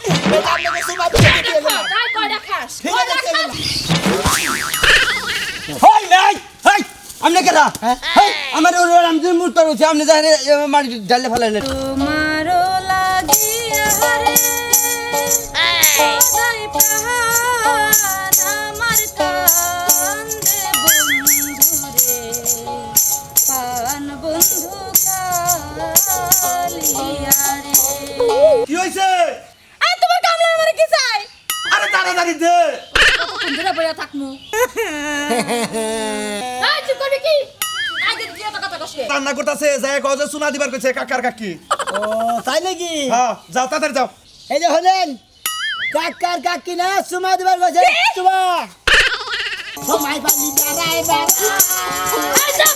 এটা আপনাকে সুমা দিয়ে দিয়ে গেলাম তাই কয়টা খাস ঠিক আছে কয়টা দিয়ে খাস? গেলাম হই নাই হই আমনে কেডা হই আমার ওর আমজুর মুরতা রয়েছে আমনে জানে মাটি ডালে ফেলাইলেন তোমারও লাগিয়া রে সদাই প্রাণ আমার কান্দে বন্ধু রে প্রাণ বন্ধু কালিয়া রে কি হইছে আই তোমার কামলা আমারে কি চাই আরে তাড়াতাড়ি দে কতক্ষণ ধরে বইয়া থাকমু এই চুপ করবি কি আগে দিয়ে তো কথা কষে রান্না করতেছে যায় কও যে সোনা দিবার কইছে কাকার কাকি ও তাই নাকি হ্যাঁ যাও তাড়াতাড়ি যাও এই যে হলেন কাকার কাকি না সুমা দিবার গেছে সুমা সমাই পানি দাঁড়ায় বাবা আই যা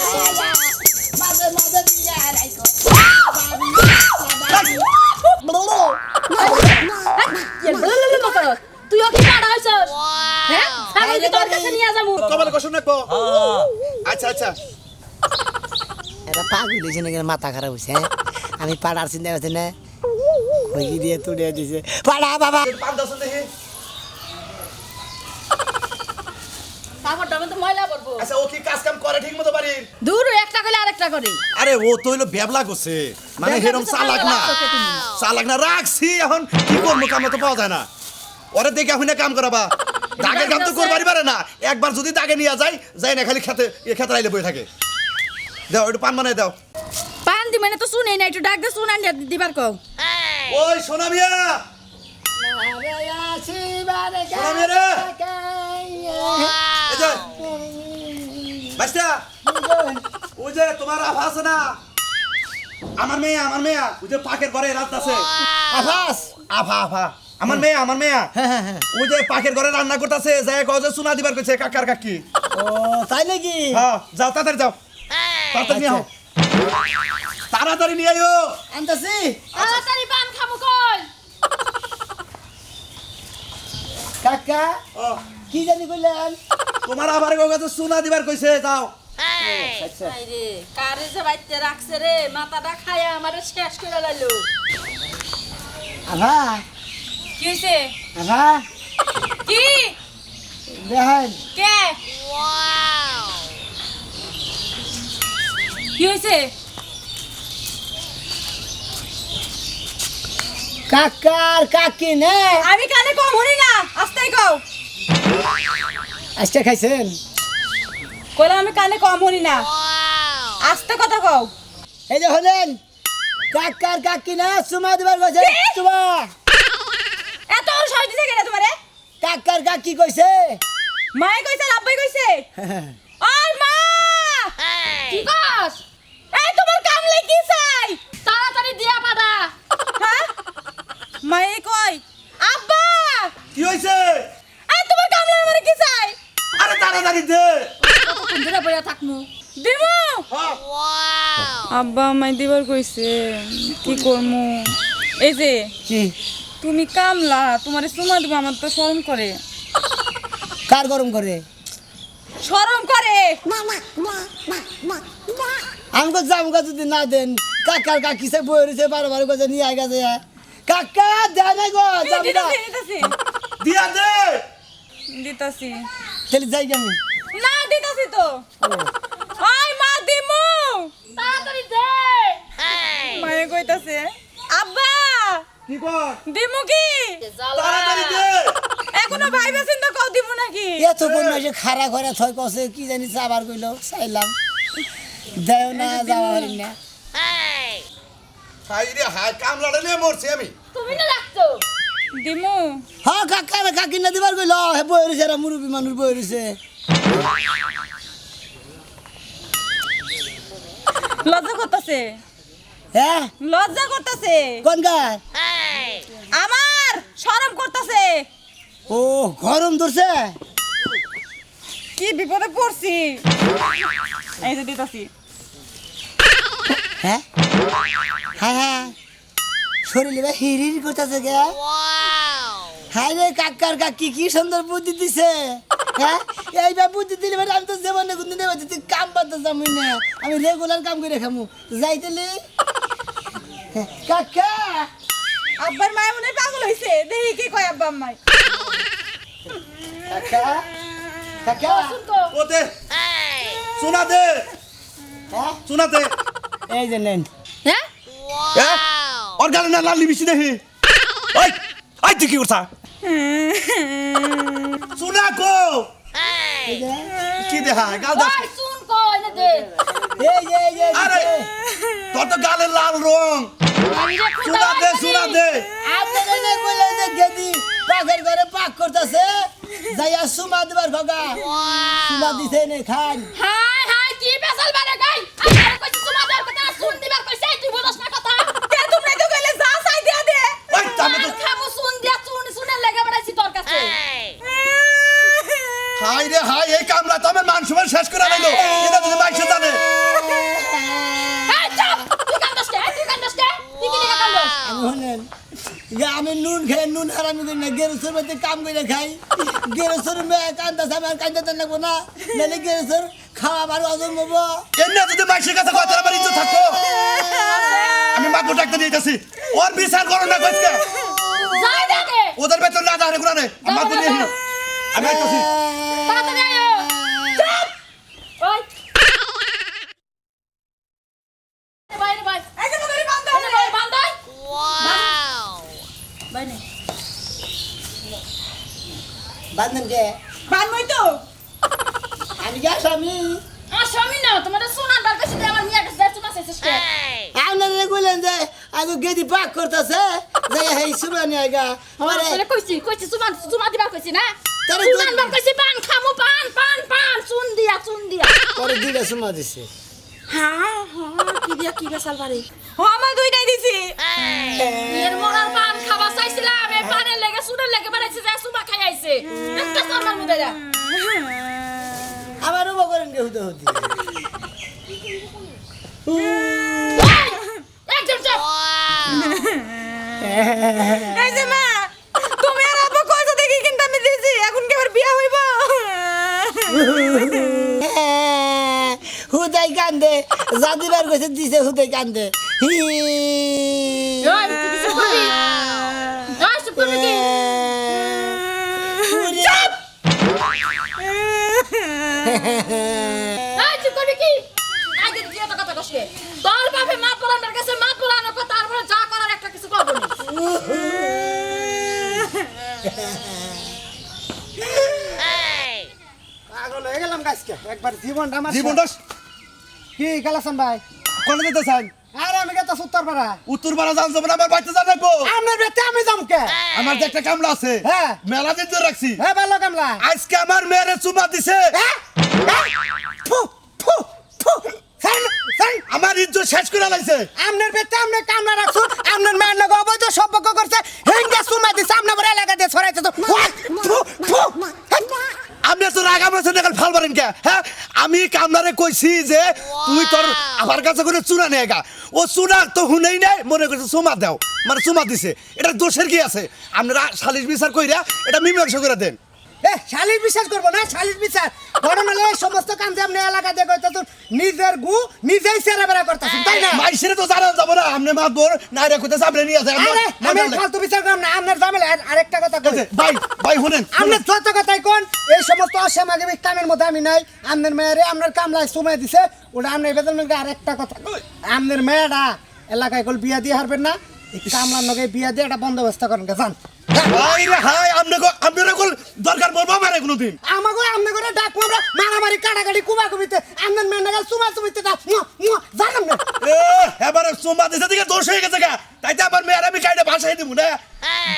মাঝে মাঝে দিয়া রাইকো তুইও কি পাড়া হইছস হ্যাঁ ছাগল কি তোর কাছে নিয়ে যামু কমাল কসম নাকো আচ্ছা আচ্ছা এটা পাগল হয়েছে নাকি মাথা খারাপ হয়েছে আমি পাড়ার চিন্তা করছি না হয়ে দিয়ে তুলে দিছে পাড়া বাবা পান দাও দেখি তারপর ডাবে তো ময়লা পড়বো আচ্ছা ও কি কাজ কাম করে ঠিক মতো বাড়ির দূর একটা কইলে আরেকটা করে আরে ও তো হইলো ব্যাবলা করছে মানে হেরম চালাক না চালাক না রাখছি এখন কি করবো কাম তো পাওয়া যায় না ওরে দেখে এখন কাম করাবা দাগের কাম তো করবারই পারে না একবার যদি দাগে নিয়ে যায় না খালি খেতে খেতে আইলে বই থাকে দাও একটু পান বানাই দাও পান দি মানে তো শুনে না একটু ডাক দে শুনান দিবার কও ওই সোনা মিয়া সোনা মিয়া রে এই যে বাচ্চা ওই যে তোমার আভা আছে না আমার মেয়ে ওই যে পাকের ঘরে রাত আছে আফাস আভা আমার মেয়ে ওই যে পাকের ঘরে রান্না করতেছে যায় কও যে সোনা দিবার কইছে কাকার কাকি ও তাই নাকি হ্যাঁ যাও তাড়াতাড়ি যাও তাড়াতাড়ি নিয়ে আও তাড়াতাড়ি নিয়ে আইও আনতাছি তাড়াতাড়ি পান খামু কই কাকা ও, কি জানি কইলেন তোমার আবার কাছে সোনা দিবার কইছে যাও আচ্ছা আই রে কারে যে বাইতে রাখছে রে মাথাটা খায়া আমারে শেষ করে লাইলো আভা কি হইছে আভা কি দেখেন কে কি হইছে কাকার কাকি নে আমি কানে কম হই না আস্তেই কও আজকে খাইছেন কইলা আমি কানে কম হই না আস্তে কথা কও এই যে হলেন কাকার কাকি না সুমা দিবার গেছে কি? সুমা এত সাহস দিছে কেন তোমারে কাকার কাকি কইছে মাই কইছে আব্বাই কইছে ওই মা কি কস এই তোমার কামলে কি চাই তাড়াতাড়ি দিয়া পাদা হ্যাঁ মাই কই আব্বা কি হইছে এই তোমার কামলে আমারে কি চাই আরে তাড়াতাড়ি দে কতক্ষণ ধরে বইয়া থাকমু দিমু হ্যাঁ আব্বা আমায় দিবার কইছে কি করমু এই যে কি তুমি কামলা তোমারে সুমা দেবো আমার তো শরম করে কার গরম করে শরম করে আমাকে জামগা যদি না দেন কাকার কাকি সে বই রয়েছে বারবার করে নিয়ে আগে যায় কাকা দেয় না গো জামগা দিতাছি দিতাছি দিয়া দে দিতাছি তাহলে যাই আমি না দিতাছি তো ওই মা দিমু তাড়াতাড়ি দে মায়ে কইতাছে আব্বা কি কর দিমু কি তাড়াতাড়ি দে এখনো ভাইবা চিন্তা কও দিমু নাকি এত কোন মাসে খারা করে থই কছে কি জানি আবার কইলো চাইলাম দেও না যাওয়া হরি না হাই রে হাই কামলাড়ে নিয়ে মরছি আমি তুমি না রাখছো দিমু হ্যাঁ কাকা কাকি না দিবার কইলো হে বই রয়েছে এরা মুরব্বী মানুষ বই রয়েছে লজ্জা করতেছে হ্যাঁ লজ্জা করতেছে কোন গায় আমার শরম করতেছে ও গরম ধরছে কি বিপদে পড়ছি এই যে দিতাছি হ্যাঁ হ্যাঁ হ্যাঁ শরীরে হিরির করতেছে গে হাই রে কাকার কাকি কি সুন্দর বুদ্ধি দিছে হ্যাঁ এইবার বুদ্ধি দিলে মানে আমি তো জীবনে কোনদিন তুই কাম পাতে যাবি না আমি রেগুলার কাম করে খামু যাইতেলি কাকা আব্বার মায়ের মনে হয় পাগল হইছে আইছে দেখি কি কয় আব্বা আম্মাই কাকা কাকা শুনকো ও দে শোনা দে হ্যাঁ শোনা দে এই যে নেন হ্যাঁ হ্যাঁ ওর গালে না লাল লিবিছি দেখি ওই আই তুই কি করছা শোনা গো এই যে কি দেখা গাল দাস ওই শুনকো এনে দে এই যে আরে তোর তো গালে লাল রং শোনা দে আপনারা না কইলে যে গেদি পাকের ঘরে পাক করতেছে যাইয়া সুমা দিবার খগা সুমা দিছে নে খান হাই হাই কি বেসাল বারে গাই আরে কইছি তোমাদের কথা শুন দিবার কইছে তুই বলছ না কথা কে তুমি তো কইলে যা চাই দিয়া দে ওই আমি তো খামু শুন দিয়া শুনে লাগা বেড়াইছি তোর কাছে হাই রে হাই এই কামলা তো আমার মান সম্মান শেষ করে আইলো এটা তো মাইছে জানে এই চুপ তুই কান্দস কে তুই কি লাগা কান্দস শুনেন আমি নুন খাই নুন হারামি করি না গেরসর মধ্যে কাম করে খাই গেরসর কান্দা আমার কান্দাতে লাগবো না নাহলে গেরসর খাওয়া আমার অজম হবো এমনি যদি মাইসের কাছে কথা আমার ইজ্জত থাকতো আমি মাকে ডাকতে দিয়েছি ওর বিচার করো না কইছে যাই দেখে ওদের বেতন না দাঁড়ে কোরআনে আমার তো নিয়ে আমি আইতাছি তাড়াতাড়ি আয়ো চুপ ওই বাইরে বাই এই যে গাড়ি বন্ধ এই বন্ধ ওয়াও বাইরে বান্ধন কে বানমই তো আমি যাস আমি আসামি না তোমাদের সোনার দরকার ছিল আমার মিয়া কাছে যাচ্ছ না শেষ কে আপনারা কইলেন যে আগে গেদি পাক করতেছে যাই হেই সুমা নিয়ে গা আমারে আরে কইছি সুমা দিবার কইছি না তারে সুমান বার কইছি পান খামু পান চুন দিয়া পরে দুইটা সুমা দিছে হ্যাঁ কি দিয়া কি বেসাল পারে আমার দুইটাই দিছি এর মরার পান খাবা চাইছিলাম এই পানের লেগে সুনের লেগে বানাইছে যে সুমা খাই আইছে একটা সামান মুদে যা আমার উপর করেন কে হুদে হুদি একদম চুপ এই যে মা তুমি আর আব্বা কইছো দেখি কিন্তু আমি দিছি এখন কি আবার বিয়া হইব হুদাই কান্দে জাদিবার কইছে দিছে হুদাই কান্দে হি ওই তুই কিছু করবি ওই চুপ করবি কি চুপ এই চুপ করবি কি আগে দিয়ে তো কথা কইছে তোর বাপে মা পোলানোর কাছে মা পোলানো কো তারপরে যা করার একটা কিছু করব না পাগল হয়ে গেলাম গাছকে একবার জীবনটা আমার জীবনটা কি গেলাম ভাই কোনে দিতে চাই আরে আমি গেতাস উত্তরপাড়া উত্তর পাড়া যান যাবেন আমার বাড়িতে যান রাখবো আপনার বেতে আমি যাম কে আমার যে একটা কামলা আছে হ্যাঁ। মেলা দিন ধরে রাখছি হ্যাঁ ভালো কামলা আজকে আমার মেয়েরে চুমা দিছে হ্যাঁ? হ্যাঁ? ফু, ফু, ফু। সাইন, সাইন। আমার ইজ্জত শেষ করে লাইছে আপনার বেতে আপনি কামলা রাখছো আপনার মায়ের লগে অবৈধ সম্পর্ক করছে হিংগে সুমা দিছে আপনার বড় এলাকা দিয়ে ছড়াইছে তো ফু, ফু, ফু। আপনি তো রাগ আমার সাথে ফাল পারেন কে হ্যাঁ আমি কামলারে কইছি যে তুই তোর আমার কাছে করে চুনা নিয়ে গা ও চুনা তো হুনেই নাই মনে করছে চুমা দাও মানে চুমা দিছে এটা দোষের কি আছে আপনারা সালিশ বিচার কইরা এটা মীমাংসা করে দেন এ শালির বিশ্বাস করবো না শালির বিশ্বাস ঘটনা হলে এই সমস্ত কাম যে আপনি এলাকা দিয়ে কইতে তো নিজের গু নিজেই সেরা বেড়া করতেছেন তাই না মাইসেরে তো জানা যাব না আপনি মাতবর নাইরা কইতে সামনে নিয়ে যায় আরে আমি ফালতু বিচার করব না আপনার ঝামেলা আরেকটা কথা কই ভাই ভাই শুনেন আপনি যত কথাই কোন এই সমস্ত অসামাজিক কামের মধ্যে আমি নাই আপনার মেয়েরে আপনার কামলায় সময় দিছে ওটা আপনার বেতন মেয়ে আরেকটা কথা আপনার মেয়েটা এলাকায় কল বিয়া দিয়ে হারবেন না এই কামলার নগে বিয়া দিয়ে একটা বন্দোবস্ত করেন জান ভাই রে হাই আপনারা কল দরকার পড়বা মারে কোনদিন আমাকে আপনার করে ডাক আমরা মারামারি কাটাকাটি কুবাকুবিতে আপনার মেয়ের নাগাল চুমাচুমিতে দাও জানাম না এ এবারে চুমা দিছে দিকে দোষ হয়ে গেছে গা তাইতে আমার মেয়ের আমি কাইডা ভাষাই দিব না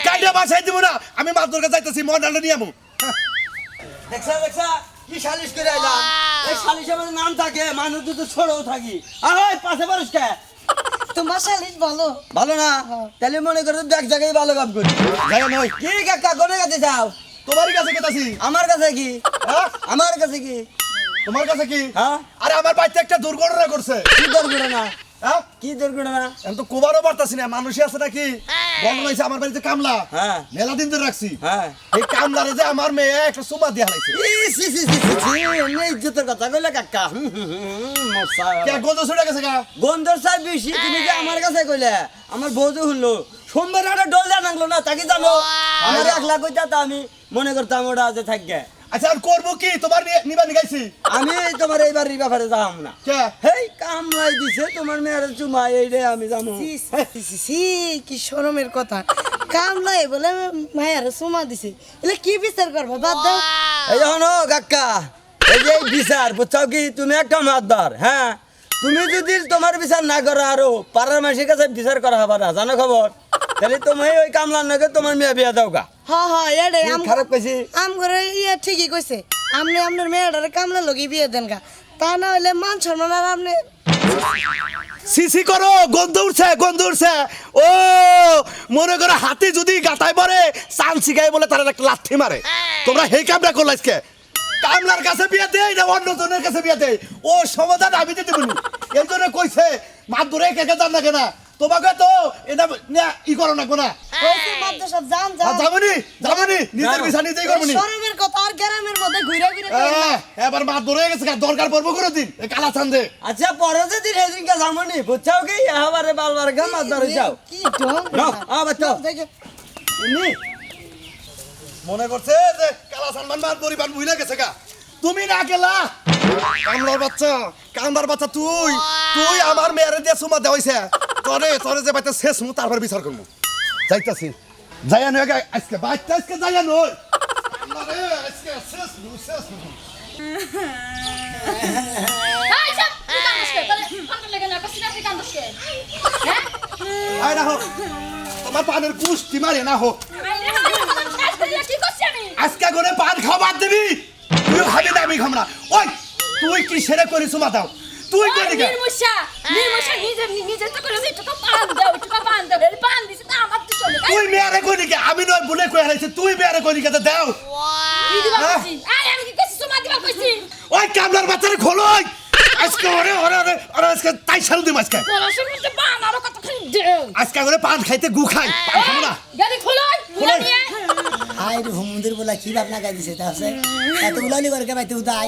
কাইডা ভাষাই দিব না আমি মাতবর কাছে যাইতেছি মডালটা নিয়ে আমু দেখছা কি সালিশ করে আইলাম এই সালিশের মধ্যে নাম থাকে মানুষ তো ছোড়ও থাকি আয় পাশে পারস কে তোমার শালিশ বলো ভালো না তাহলে মনে করো এক জায়গায় ভালো কাম করি যাই নয় কি কাকা কোনে কাছে যাও তোমারই কাছে কেতাছি আমার কাছে কি হ্যাঁ আমার কাছে কি তোমার কাছে কি হ্যাঁ আরে আমার বাড়িতে একটা দুর্ঘটনা করছে কি দুর্ঘটনা হ্যাঁ কি দুর্ঘটনা এখন তো কোবারও পারতাছি না মানুষই আছে নাকি বন্ধ হয়েছে আমার বাড়িতে কামলা হ্যাঁ। মেলা দিন ধরে রাখছি হ্যাঁ এই কামলারে যে আমার মেয়ে একটা চুমা দিয়া হালাইছে ইজ্জতের কথা কইলে কাকা কে গন্ধ ছুটে গেছে গা গন্ধর চাই বেশি তুমি যে আমার কাছে কইলে আমার বউ যে শুনলো সোমবার একটা ডোল জানাগলো না তাকে জানো আমার 1 লাখ কইতা তা আমি মনে করতাম ওটা আছে থাকবে আচ্ছা আর করবো কি তোমার নিবা নিগাইছি আমি তোমার এইবার ব্যাপারে যাম না কে হেই কামলাই দিছে তোমার মেয়ের চুমা এইরে আমি জানো কি শরমের কথা কামলাই বলে মায়ের সুমা দিছে এলে কি বিচার করবো বাদ দাও এই হনো কাকা এই যে এই বিচার বুঝছাও কি তুমি একটা মাতদার হ্যাঁ তুমি যদি তোমার বিচার না করো আরো পাড়ার মানুষের কাছে বিচার করা হবে না জানো খবর তাহলে তুমি ওই কামলার নাকি তোমার মেয়ে বিয়া দাও গা হ্যাঁ এডে কি খারাপ কইছি আম করে ইয়ে ঠিকই কইছে আপনি আপনার মেয়েটারে কামলা লগি বিয়ে দেন গা তা না হইলে মান সম্মান আর আপনি সিসি করো গন্ধ উঠছে ও মনে করো হাতি যদি গাতায় পড়ে চান্সি গায়ে বলে তারা একটা লাথি মারে তোমরা হেই কামরা করলা আজকে কামলার কাছে বিয়ে দেয় না অন্য জনের কাছে বিয়ে দেয় ও সমাধান আমি দিতে বলি এই জন্য কইছে মাত ধরে কে জান না কেনা তোমাকে তো এটা ই করো না কোনা হইছে মাদ্রাসা সব জান যাবনি নিজের বিচার নিজেই করবনি শরমের কথা আর গ্রামের মধ্যে ঘুরে ঘুরে এবার মাত ধরে গেছে দরকার পড়বো কোনো দিন কালা চান্দে আচ্ছা পরে যদি রেজিংকা যামনি বুঝছাও কি এবারে বালবার গা মাতদার হইছাও কি ঢং নাও আবার তো দেখে এমনি মনে করছে যে কালা সালমান মাত পরিবার ভুলে গেছে গা তুমি না গেলা কামলার বাচ্চা তুই আমার মেয়েরে দিয়ে সুমা দেওয়াইছে তোরে যে বাইতে শেষ মু তারপর বিচার করবো যাইতাছি যাইয়া নয় আজকে বাইতে আজকে যাইয়া নয় আমারে আজকে শেষ মু এই সব কি কান্দস কে তাহলে কান্দস লাগে না কষ্ট না কান্দস কে হ্যাঁ আয় না হোক তোমার পানের কুষ্টি মারে না হোক আইলে আমার শেষ করে কি করছি আমি আজকে করে পান খাবার দিবি তুই খাবি না আমি খাম না ওই তুই কি সেরে করি সুমা দাও তুই কে দিকে নির্মুষা নিজে তো করে একটু পান দাও এই পান দিছে তা আমার তো চলে তুই মেয়ারে কই দিকে আমি নয় বলে কই হারাইছে তুই মেয়ারে কই দিকে দাও কি দিবা কইছি আরে আমি কি কইছি তোমার দিবা কইছি ওই কামলার বাচ্চারে খোলই আজকে ওরে আজকে তাই ছাড়ু দিম আজকে পড়াশোনার মধ্যে পান আরো কত খালি দেও আজকে করে পান খাইতে গু খাই পান খাবো না গাড়ি খোলই খুলে নিয়ে আই রে হুমুদের বলা কি ভাবনা গাই দিছে তা আছে এত উলানি করে কে বাইতে উদাই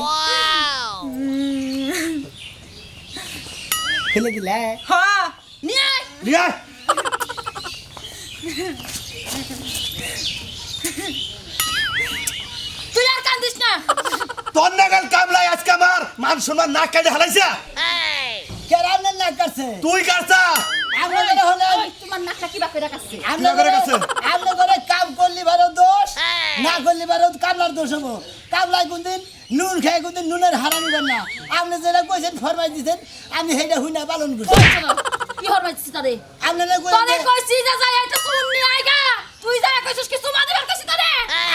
খেলে দিলে হ্যাঁ নিয়ে লিয়া তুই আর কান্দিস না তোর নাগাল কামলাই আজকে আমার মান সম্মান না কাটে হালাইছে কেরাম না করছে তুই কারছা আমরা করে হলে ওই তোমার নাকটা কি বাপে রাখাচ্ছে আমরা করে গেছে। আমরা করে কাম করলি বারো দোষ না করলি বারো কামলার দোষ হবো কামলাই কোনদিন নুন খাই কোনদিন নুনের হারা নিবেন না আপনি যেটা কইছেন ফরমাই দিছেন আমি সেইটা হুইনা পালন করছি কি হরমাইছিস তারে আপনারা তোরে কইছি যে যাই এটা শুন নি আইগা তুই যা কইছিস কি সুমা দিবার কইছিস তারে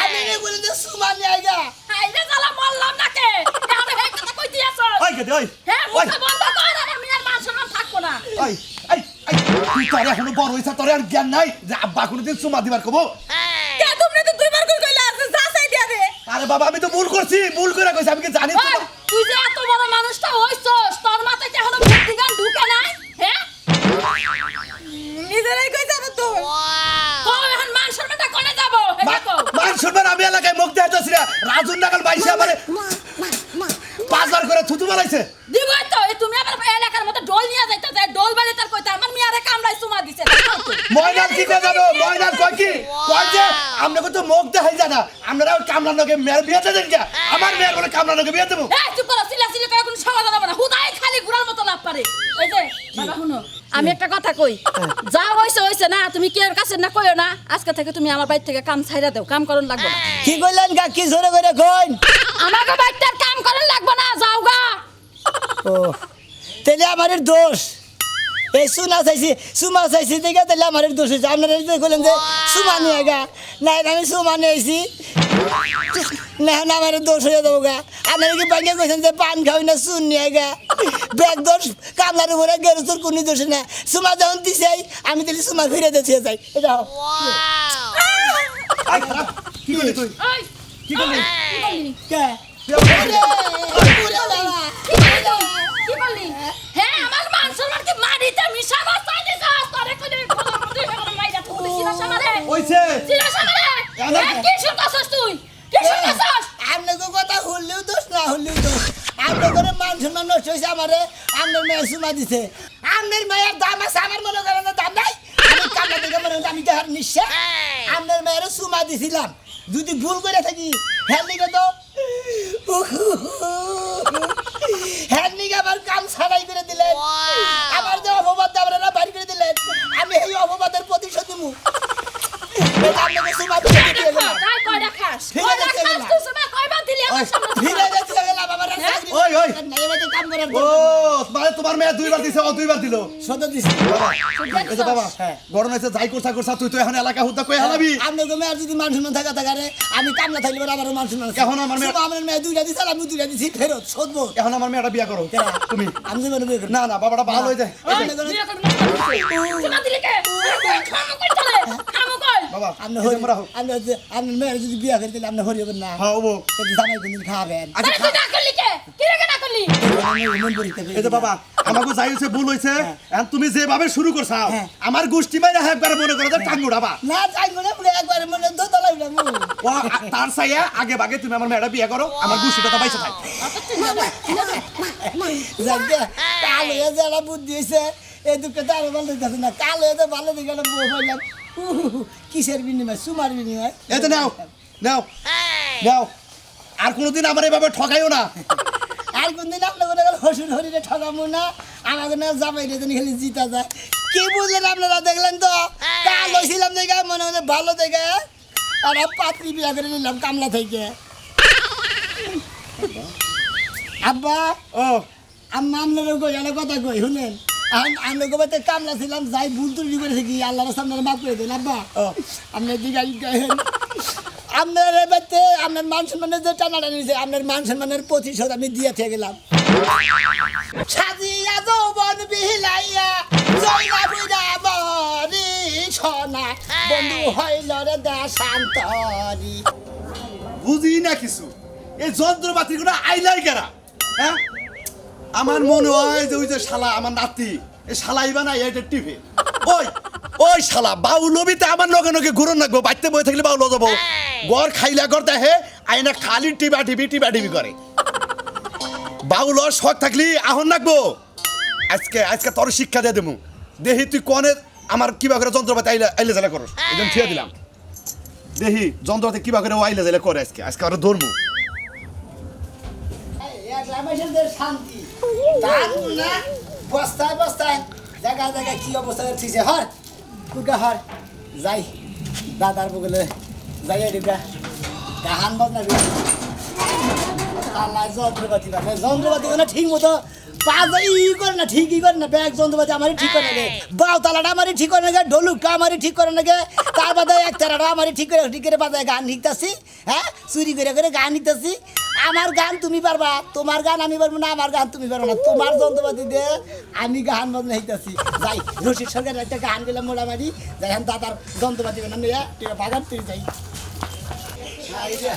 আপনারা বলেন যে সুমানি আইগা আইলে জ্বালা মরলাম নাকে এখন হে কথা কই দিয়াছ ওই কে ওই হ্যাঁ ওই মুখ বন্ধ কর আমার মিয়ার মান সম্মান থাকবো না ওই তুই তোর এখনো বড় হইছা তোর আর জ্ঞান নাই যে আব্বা কোনোদিন চুমা দিবার কবো কে তুমি তো দুইবার কই কইলা আছে যা চাই দিয়া দে আরে বাবা আমি তো ভুল করছি ভুল করে কইছি আমি কি জানি তো ওই, তুই যে এত বড় মানুষটা হইছস তোর মাথায় কি এখনো বুদ্ধি জ্ঞান ঢুকে নাই হ্যাঁ নিজেরাই কই যাব তুই ও এখন মান সম্মানটা কোনে যাব এটা কও মান সম্মান আমি এলাকায় মুখ দেখাইতেছি না রাজুর নাগাল বাইসে আমারে পাঁচবার করে থুতু মারাইছে দিবই তো এই তুমি আবার এলাকার মধ্যে ডোল নিয়ে যাইতা যায় ডোল বাজে তার কইতা আমার মিয়ারে কামড়াই সুমা দিছে ময়নাল কি কয় জানো ময়নাল কয় কি কয় যে আমরা তো মুখ দেখাই জানা আমরা কামলার নগে মেয়ের বিয়েতে দেন কে আমার মেয়ের বলে কামলার নগে বিয়ে দেবো এই চুপ করো সিলা সিলা করে কোনো সমাধান হবে না হুদাই খালি ঘুরার মতো লাভ পারে এই যে বাবা শুনো আমি একটা কথা কই যা হইছে না তুমি কের কাছে না কইও না আজকে থেকে তুমি আমার বাড়ি থেকে কাম ছাইরা দাও কাম করন লাগবে না কি কইলেন গা কি জোরে করে কইন আমাকে বাড়িতে আর কাম করন লাগবে না যাও গা ও তাহলে আমার দোষ এই সুমা চাইছি দেখে তাহলে আমার দোষ হয়েছে আপনারা যে বললেন যে সুমা নিয়ে গা না আমি সুমা নিয়েছি না না আমার দোষ হয়ে যাবো গা আপনারা কি বাইকে কইছেন যে পান খাওয়াই না চুন নিয়ে গা ব্যাগ দোষ কামলার উপরে গেলে তোর কোনো দোষ না সুমা যখন দিছে আমি তাহলে সুমা ফিরে দিতে যাই এটা হোক। আই খারাপ কি করলি তুই ওই কি করলি কি বললি কে? কি বললি হ্যাঁ আমার মান সম্মান কি মাটিতে মিশা বস্তায় দিছ তোরে কইলে খোলা মধ্যে এখন মাইরা তো দিছিস আমারে ওইছে দিছিস আমারে কি শুনতাছস তুই কি শুনতাছস আপনাকে কথা হলেও দোষ না হলেও দোষ আপনার ঘরে মান সম্মান নষ্ট হয়েছে আমারে আপনার মেয়ে সুমা দিছে আপনার মেয়ের দাম আছে আমার মনে করেন দাম নাই আমি কামলা দেখে মনে হচ্ছে আমি দেহার নিঃশ্বাস আপনার মেয়ের সুমা দিছিলাম যদি ভুল করে থাকি হ্যাঁ লিখে তো হ্যাঁ লিখে আমার কাম ছাড়াই করে দিলেন আমার যে অপবাদ আপনারা বাড়ি করে দিলেন আমি এই অপবাদের প্রতিশোধ দিব আপনাকে সুমা দিয়ে দিয়ে গেলাম তাই কয়টা খাস ঠিক আছে, কয়টা ঠিক খাস আছে। তুই সময় কয়বার দিলি আমার সামনে ফিরে যেতে গেলাম আমার আর চাকরি ওই, ওই। না এবারে কাম করার ও মানে তোমার মেয়ে দুইবার দিছে ও দুইবার দিল সদা দিছি বাবা এই যে বাবা হ্যাঁ। গরম হয়েছে যাই করছা করছা তুই তো এখন এলাকা হুদ্দা কই হালাবি আপনি তো মেয়ের যদি মান সম্মান থাকা থাকারে আমি কাম না থাকলে আমারও মান সম্মান এখন আমার মেয়ে- আমার মেয়ে দুইটা দিছে আর আমি দুইটা দিছি ফেরত শোধবো এখন আমার মেয়েটা বিয়া করো তুমি আমি যেমন বিয়ে করি না না বাবাটা ভালো হয়ে যায় এই যে, বিয়ে করবি না সময় দিলি কে খামো কই চলে খামো কই বাবা আপনি এই যে হরি আমরা হোক। আপনি মেয়ের যদি বিয়ে করে দিলে আপনি হরি হবেন না হ্যাঁ ওবো যদি জামাই কোনদিন খাবেন আচ্ছা তুই না করলি কে কি রে না করলি মন পরীক্ষা করে এই যে বাবা আমাকে যাই হয়েছে ভুল হয়েছে এখন তুমি যেভাবে শুরু করছাও হ্যাঁ। আমার গোষ্ঠী বাইরে একবার মনে করো যে টাঙ্গ উড়াবা না চাই মনে পড়ে একবার মনে দোতলা উঠলাম ও তার চাইয়া আগে বাগে তুমি আমার মেয়েটা বিয়ে করো আমার গোষ্ঠীটা তো পাইছে থাক যাকে কাল হয়ে যারা বুদ্ধি হয়েছে এই দুঃখে তো আরো ভালো দিতেছে না কাল হয়ে তো ভালো দিকে বউ হইলাম কিসের বিনিময় সুমার বিনিময় এই তো নাও নাও নাও আর কোনোদিন আমার এভাবে ঠকাইও না আর কোনদিন আপনার কোনো হসুর হরিরে ঠকাবো না আমাকে না জামাই রে খালি জিতা যায় কি বুঝলেন আপনারা দেখলেন তো কাল হয়েছিলাম দেখে মনে মনে ভালো দেখে আর পাত্রী বিয়া করে নিলাম কামলা থেকে আব্বা ও আম্মা আপনারও কই একটা কথা কই শুনেন আমরা গোবাতে কামলা ছিলাম যাই ভুল ত্রুটি করে থাকি আল্লাহর সামনে মাফ করে দেন আব্বা আপনার দিকে আপনার এবারে আপনার মান সম্মানের যে টানাটা নিয়েছে আপনার মান সম্মানের প্রতিশোধ আমি দিয়ে থেকে গেলাম সাজিয়া যৌবন বিহিলাইয়া জয়না বুড়া বরি সোনা বন্ধু হইল রে দেশান্তরি বুঝি না কিছু এই যন্ত্রপাতির কোনো আইলাই কেরা হ্যাঁ আমার মনে হয় যে ওই যে শালা আমার নাতি এই শালাইবা না এটা টিভি ওই ওই শালা বাউল লবিতে আমার লগে লগে ঘুরন লাগবো বাইতে বই থাকলে বাউল যাবো গড় খাইলা গড় দেখে আইনা খালি টিবা টিভি করে বাউল শখ থাকলি আহন লাগবো আজকে তোর শিক্ষা দিয়ে দেবো দেখি তুই কনে আমার কিবা করে যন্ত্রপাতি আইলে জেলা করস একদম ঠিয়া দিলাম দেখি যন্ত্রপাতি কিবা করে ও আইলে জেলা করে আজকে আরো ধরবো শান্তি না বস্তায় বস্তায় জায়গা জায়গায় কি অবস্থা ঠিকছে হর কুকা হর যাই দাদার বগলে যাই ঢুকা গাহান বাজনা আল্লাহ যন্ত্রপাতি বাজনা যন্ত্রপাতি মানে ঠিক মতো পাঁচ ই করে না ঠিকই করে না ব্যাগ যন্ত্রপাতি আমারই ঠিক করে নাকি বাউ তালাটা আমারই ঠিক করে নাকি ঢোলুকটা আমারই ঠিক করে নাকি তার বাদে এক তারাটা আমারই ঠিক করে বাজায় গান শিখতেছি হ্যাঁ চুরি করে গান শিখতেছি আমার গান তুমি পারবা তোমার গান আমি পারবো না আমার গান তুমি পারবো না তোমার যন্ত্রপাতি দিয়ে আমি গান বাজনা শিখতেছি যাই রশিদ সরকারের একটা গান গেলাম মোটামুটি যাই আমি দাদার যন্ত্রপাতি বানান নিয়ে তুই বাগান তুই যাই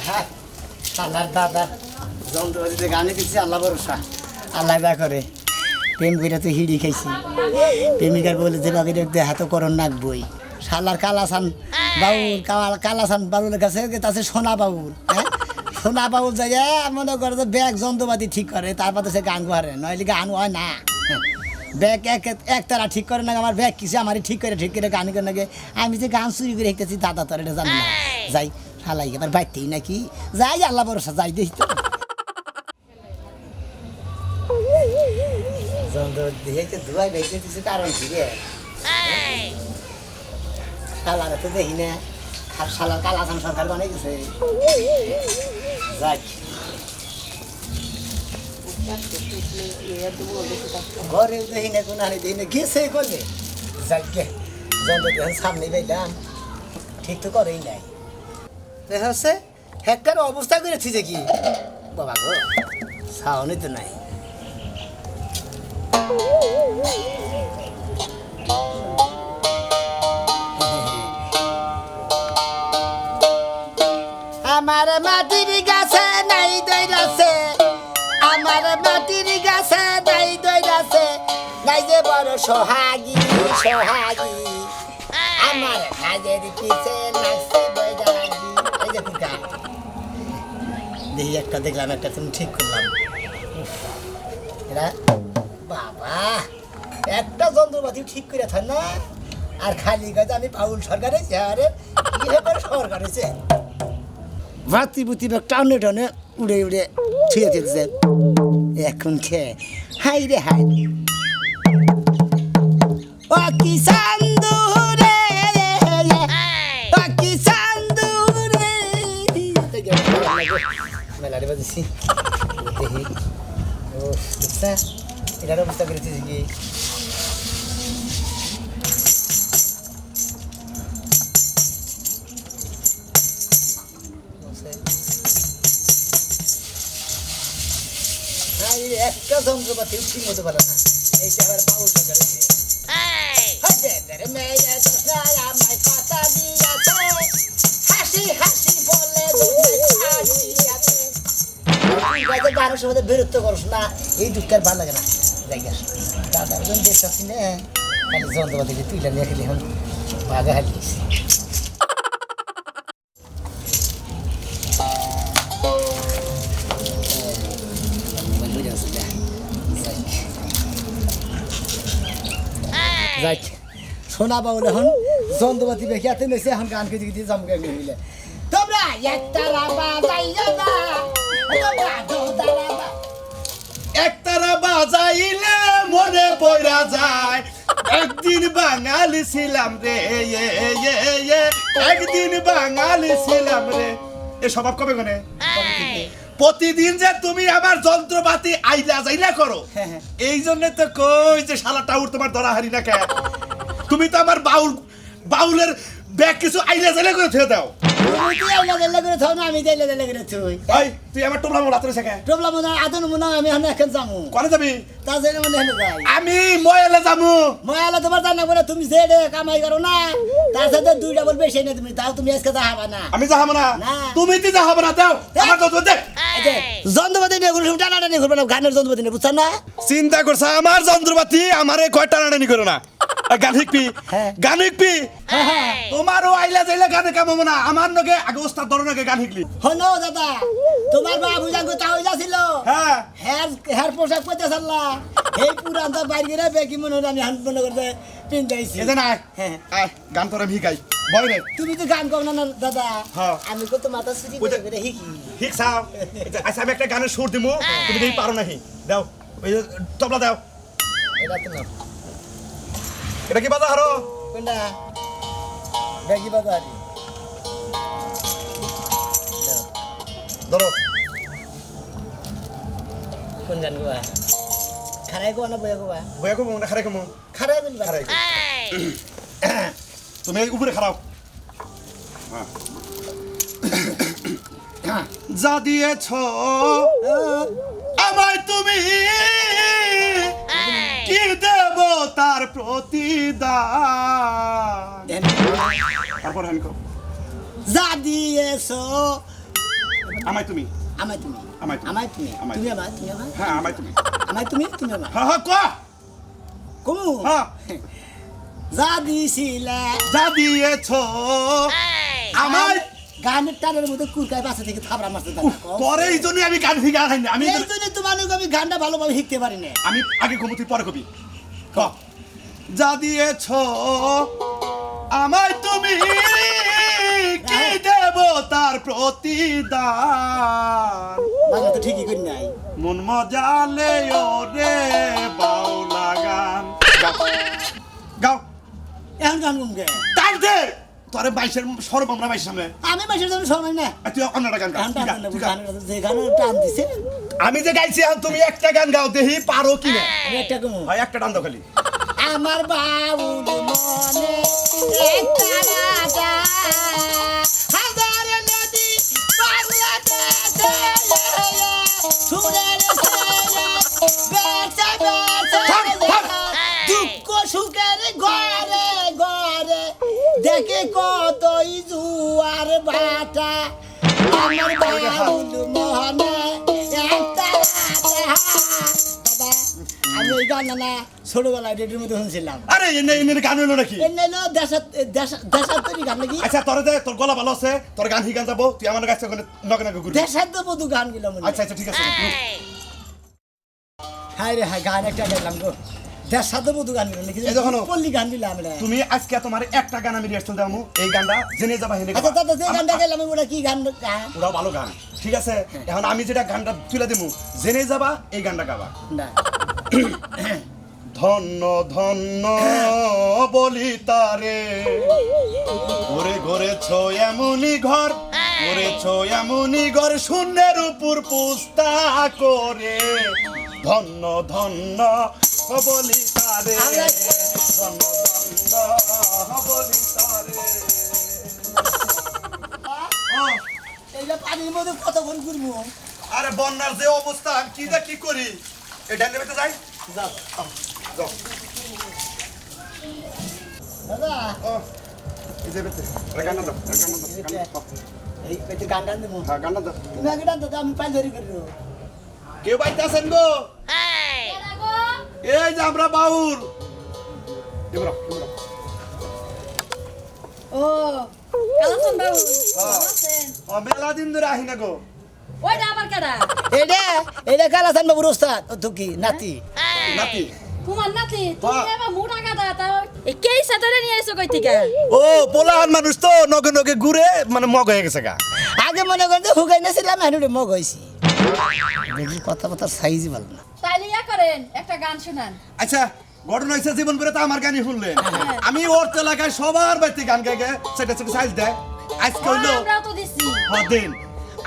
হ্যাঁ আল্লাহর দাদা যন্ত্রপাতিতে গান শিখছি আল্লাহ ভরসা আল্লাহ যা করে প্রেম করে তো হিড়ি খাইছি প্রেমিকার বলে যে বাকি দেখতে হাত করণ নাকবই শালার কালাসান বাউল কালাসান বাউলের কাছে তাছে সোনা বাউল হ্যাঁ সোনা বাউল যাই মনে করে যে ব্যাগ যন্ত্রপাতি ঠিক করে তারপর সে গান করে নইলে গান হয় না ব্যাগ এক তারা ঠিক করে না আমার ব্যাগ কিছু আমারই ঠিক করে গান করে নাকি আমি যে গান চুরি করে রেখেছি দাদা তোর এটা জানি না যাই শালাই এবার বাইতেই নাকি যাই আল্লাহ ভরসা যাই দেখি তো দেখে ধুয়াই ভেজে দিছে কারণ কি রে শালারা তো দেখি না আর শালার কালাসান সরকার বানাই দিছে যাক ঘরে দেখি না কোন আনি দেখি না গেছে করলে যাক গে যন্ত্র দেখেন সামনে পাইলাম ঠিক তো করেই নাই দেখা হচ্ছে হেক্টার অবস্থা করেছি যে কি বাবা গো সাউনি তো নাই আমার মাটির গাছে নাই দইরাছে আমার মাটির গাছে নাই দইরাছে নাই যে বড় সোহাগী আমার কাজের পিছে লাগছে বৈরাগী এই যে কুকা দেখি একটা দেখলাম একটা তুমি ঠিক করলাম এরা বাবা একটা যন্ত্রপাতি ঠিক করে থাক না আর খালি কাজ আমি বাউল সরকারের চেয়ারে সরকার হয়েছে ভাতি বুতি বা টানে টানে উড়ে উড়ে ছুঁয়ে দিতেছে এখন খেয়ে হাই রে হাই ও কি সান্দুরে ও কি সান্দুরে মেলারে বাজছি দেখি ও বুঝছা এটার অবস্থা করেছিস কি একটা যন্ত্রপাতি ঠিক মতো পারে না এইটা আবার পাউল সরকার হয়েছে আমায় কথা দিয়াছে হাসি হাসি বলে গানের সময় বিরক্ত করস না এই দুঃখের ভালো লাগে না জায়গা দাদা একজন দেখতে আসছি না খালি যন্ত্রপাতি তুইটা নিয়ে খেলি এখন বাঘা হারিয়েছি যাই শোনা বাউল এখন যন্ত্রপাতি বেশি হাতে নিয়েছে এখন গান খেতে খেতে জমকে মিলে তোমরা একতারা বাজাইও না তোমরা দোতারা একতারা বাজাইলে মনে পড়া যায় একদিন বাঙালি ছিলাম রে একদিন বাঙালি ছিলাম রে এ স্বভাব কবে গনে প্রতিদিন যে তুমি আমার যন্ত্রপাতি আইলা যাইলা করো এই জন্য তো কই যে শালা টাউর তোমার ধরা হারি না কে তুমি তো আমার বাউলের ব্যাগ কিছু আইলা যাইলা করে থুয়ে দাও তুমি কি আইলা দিলে করে থাও না আমি দিলে দিলে করে তুই এই তুই আমার টোপলা মোড়া তোর শেখা টোপলা মনে আদন মনে আমি এখন এখন যামু কোনে যাবি তা যেন মনে হেন যাই আমি ময়লা যামু ময়ালা তোমার জানা বলে তুমি যেড়ে কামাই করো না তার সাথে দুইটা বল বেশি না তুমি তাও তুমি আজকে যাবা না আমি যাহাব না না। তুমি তো যাহাব না দাও আমার তো দে যন্ত্রপাতি নিয়ে কোনো টানাটানি করবে না গানের যন্ত্রপাতি নিয়ে বুঝছেন না চিন্তা করছ আমার যন্ত্রপাতি আমারে কয় টানাটানি করো না গান শিখবি হ্যাঁ। গান শিখবি হ্যাঁ তোমারও আইলা যাইলা গানে কামাবো না আমার নগে আগে ওস্তাদ ধরো নাকি গান শিখলি হনো দাদা তোমার বাবু জাঙ্গো তাও যাছিল হ্যাঁ হেয়ার হেয়ার পোশাক পরতে সারলা এই পুরান তো বাইরে গিয়ে বেকি মনে হয় আমি হান মনে করতে পিন্দাইছি এদের আয় হ্যাঁ। আয় গান তোরা শিখাই বয় রে তুমি তো গান করো না দাদা হ্যাঁ। আমি কত মাথা সুজি ওই যে- করে হিকি ঠিক সাও আচ্ছা আমি একটা গানের সুর দিমু তুমি দেখি পারো নাকি দাও ওই যে তবলা দাও এটা তো না এটা কি বাজা হারো কোনটা বেকি বাজারি ধরো কোন গান গোয়া খারাই গোয়া না বয়া গোয়া বয়া কমু না খারাই কমু খারাই বলি খারাই তুমি এই উপরে খারাও যা দিয়েছ আমায় তুমি কি দেব তার প্রতিদান তারপর আমি কও, যা দিয়েছো আমায় তুমি আমায় তুমি আমায় তুমি। আমায় তুমি আমায় তুমি আমায় তুমি আমায় হ্যাঁ আমায় তুমি আমায় তুমি তুমি আমায় হ্যাঁ হ্যাঁ ক কমু হ্যাঁ যা দিছিলে যা দিয়েছ আমায় গানের টানের মধ্যে কুরকায় পাশে থেকে থাবড়া মারতে পরে এই জন্য আমি গান শিখে আনি আমি এই জন্য তোমার আমি গানটা ভালোভাবে শিখতে পারি না আমি আগে কমু তুই পরে কবি ক যা দিয়েছ আমায় তুমি কি দেব তার প্রতিদান বাংলা তো ঠিকই করি নাই মন মজালে ওরে বাউলা গান গাও গাও এখন গান কমকে টান দে তোরে বাইশের সরব আমরা বাইশের সামনে আমি মাসের জন্য সময় না আর তুই অন্যটা গান গা গান তুই গা, টান তুই গা। যে গানের টান দিছে আমি যে গাইছি এখন তুমি একটা গান গাও দেখি পারো কি না আমি একটা কমু হয় একটা টান দাও খালি আমার বাউল মনে একটা রাজা হাজার নদী বাংলাদেশে সুরের বেঁচে থাম, থাম। দুঃখ সুখের ঘরে ঘরে দেখে কতই জুয়ার ভাটা আমার বাউল মনে একটা রাজা বাবা আমি ওই গান না ছোটবেলায় রেডিওর মধ্যে শুনছিলাম আরে এনে এনে গান হলো নাকি এনে না দেশাত্তরি গান নাকি আচ্ছা তোর দে তোর গলা ভালো আছে তোর গান শিখান যাবো তুই আমার কাছে ওখানে নগে নগে ঘুরবি দেশাত্তর বধু গান গেলাম আচ্ছা আচ্ছা ঠিক আছে হাই রে হাই গান একটা গাইলাম গো দেড় সাথে মতো গান দিলাম নাকি এই দেখো না। পল্লী গান দিলাম রে তুমি আজকে তোমার একটা গান আমি রিহার্সাল দেবো এই গানটা জেনে যাবা হেনে আচ্ছা দাদা যে গানটা গেলাম ওটা কি গান ওরা ভালো গান ঠিক আছে এখন আমি যেটা গানটা তুলে দেবো জেনে যাবা এই গানটা গাবা না ধন্য ধন্য বলি তারে ঘরে ঘরেছ এমনই ঘর করেছ এমনই ঘর শূন্যের উপর পুস্তা করে ধন্য ধন্য বলি তারে ধন্য ধন্য বলি তারে এইটা পানির মধ্যে কতক্ষণ ঘুরবো আরে বন্যার যে অবস্থা আমি কি করি এটা নেমে যাই যাও যাও দাদা ও এই যে বেতে গানটা দাও এই পেটে গান টান দেবো গানটা দাও তুমি আগে টান দাদা আমি পাল ধরি করবো কেউ বাইতে আছেন গো এই যে আমরা বাউল ও কালাসন বাবু ভালো আছেন ও মেলা দিন ধরে আহি না গো ওইটা আবার কেডা এটা কালাসান বাবুর ওস্তাদ ও তো কি নাতি নাতি তোমার নাতি তুমি হ্যাঁ। এবার মোটা গাদা তাও এই কেই সাতরে নিয়ে এসো কই থেকে ও পোলাহান মানুষ তো নগে নগে ঘুরে মানে মগ হয়ে গেছে গা আগে মনে করতে হুকাই নাছিলাম এখন মগ হয়েছি দেখি কথা কথার সাইজই ভালো না তাইলে ইয়া করেন একটা গান শুনান আচ্ছা ঘটনা হয়েছে জীবন করে তো আমার গানই শুনলেন আমি ওর এলাকায় সবার বাড়িতে গান গাই গে সেটা সেটা সাইজ দেয় আজকে হইলো আমরাও তো দিছি দিন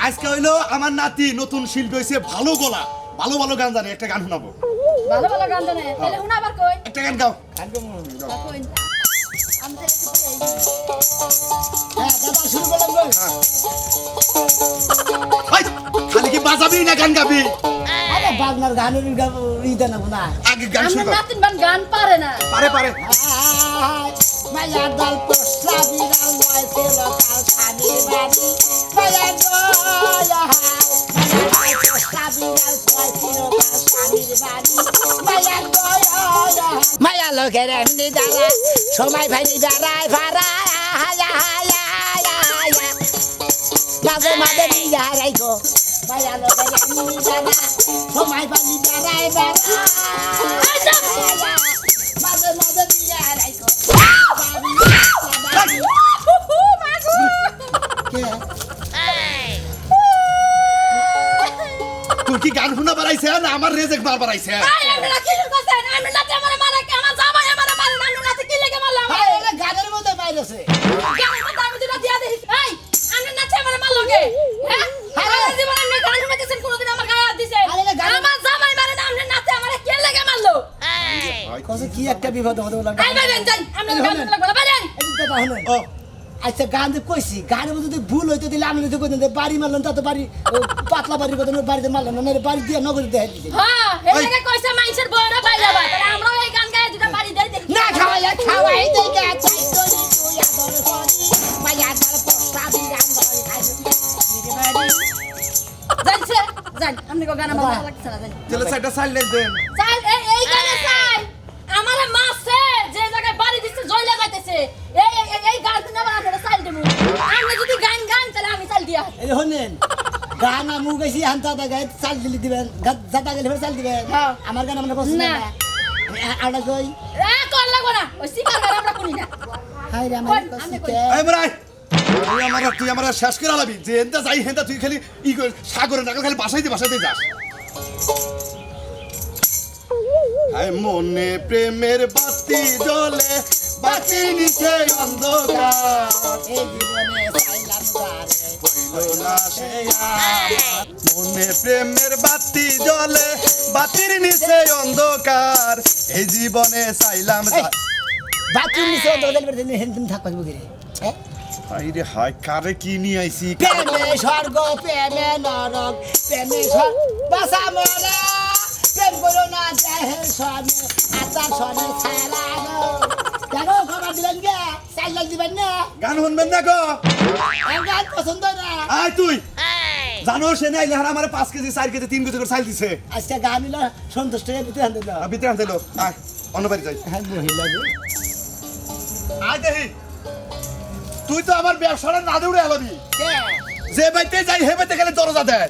আজকে হইলো আমার নাতি নতুন শিল্পী হয়েছে ভালো গলা ভালো ভালো গান জানে একটা গান শোনাবো ভালো ভালো গান জানে তাহলে শুনা আবার কই একটা গান গাও কই আমি তো একটু বলি হ্যাঁ দাদা শুরু করলাম গো হাই, খালি কি বাজাবি না গান গাবি আরে বাগনার গানের গাবো ইতে না না আগে গান শুরু আমার কর নাতিন বান গান পারে না পারে পারে মায়ার দল পোষা বিড়াল বয়সে লোকাল স্বামীর বাড়ি মায়ার দয়া মায়ার দল পোষা বিড়াল বয়সে লোকাল স্বামীর বাড়ি মায়ার দয়া মায়া লোকের এমনি দাঁড়া সময় ভাই দাঁড়ায় ভাড়ায় হায়া হায়া হায়া মাঝে মাঝে নিয়ে হারাই গো মায়া লোকের এমনি দাঁড়া সময় ভাই দাঁড়ায় ভাড়ায় মাঝে মাঝে নিয়ে হারাই গো তুই কি গান শোনা বাড়াইছে না আমার রেজেক মার বাড়াইছে গানের মধ্যে বাইরেছে কি একটা বিপদ হতে বললাম ও আচ্ছা গান যে কইছি গানের মধ্যে যদি ভুল হইতে দিলে আমি যদি কইতেন বাড়ি মারলাম তা তো বাড়ি পাতলা বাড়ির কথা বাড়িতে মারলাম না বাড়ি দিয়ে নগরে দেখাই দিছি না খাওয়াই দেখে চাই তোরি তুই আদর করি মায়া দর পোষা বিরান ধরে খাই গান আমার ভালো লাগছে না জানি চলে সাইডটা সাইলেন্ট দেন চাল এই গানে চাই আমারে মাসে যে জায়গায় বাড়ি দিচ্ছে জয়লা যাইতেছে এই গান দিন আবার আমরা চাল দেবো আপনি যদি গান গান তাহলে আমি চাল দিয়া এই হনেন গান আমু গাইছি হান্তা দা গায় চাল দিলি দিবেন জাতা গেলে ফের চাল দিবেন হ্যাঁ। আমার গান আমরা পছন্দ না। না আড়া কই কর লাগো না ওই সিপার গান আমরা শুনি না হাই রে আমার কই, কষ্ট আমি কই। এই বড়াই তুই আমার শেষ করে আলাবি যে এনটা যাই হেনটা তুই খালি ই করে সাগরে না খালি বাসাইতে যাস হায় মনে প্রেমের বাতি জ্বলে বাতি নিচে অন্ধকার এই জীবনে চাইলাম যারে হইল না সে আর। মনে প্রেমের বাতি জ্বলে বাতির নিচে অন্ধকার এই জীবনে চাইলাম বাথরুম নিছে দোদল বের দিন হেন তুমি থাকবা বগিরে হাই রে হাই কারে কি নিয়ে আইছি প্রেমে স্বর্গ প্রেমে নরক প্রেমে স্বর্গ বাসা মরা প্রেম করো না দেহের সনে আতার সনে ছাড়ানো দেখো খবর দিবেন গে চাইলাম দিবেন না গান শুনবেন না গো আমার গান পছন্দ না আয় তুই জানো সে নাই লেহারা আমার 5 কেজি 4 কেজি 3 কেজি করে চাইল দিছে আজকে গান নিল সন্তুষ্ট হয়ে দিতে আনতে দাও ভিতরে আনতে লো আয় অন্য বাড়ি যাই হ্যাঁ মহিলা গো আয় দেখি তুই তো আমার ব্যবসাটা না দৌড়ে আলাবি কে যে বাইতে যাই হে বাইতে গেলে দরজা দেয়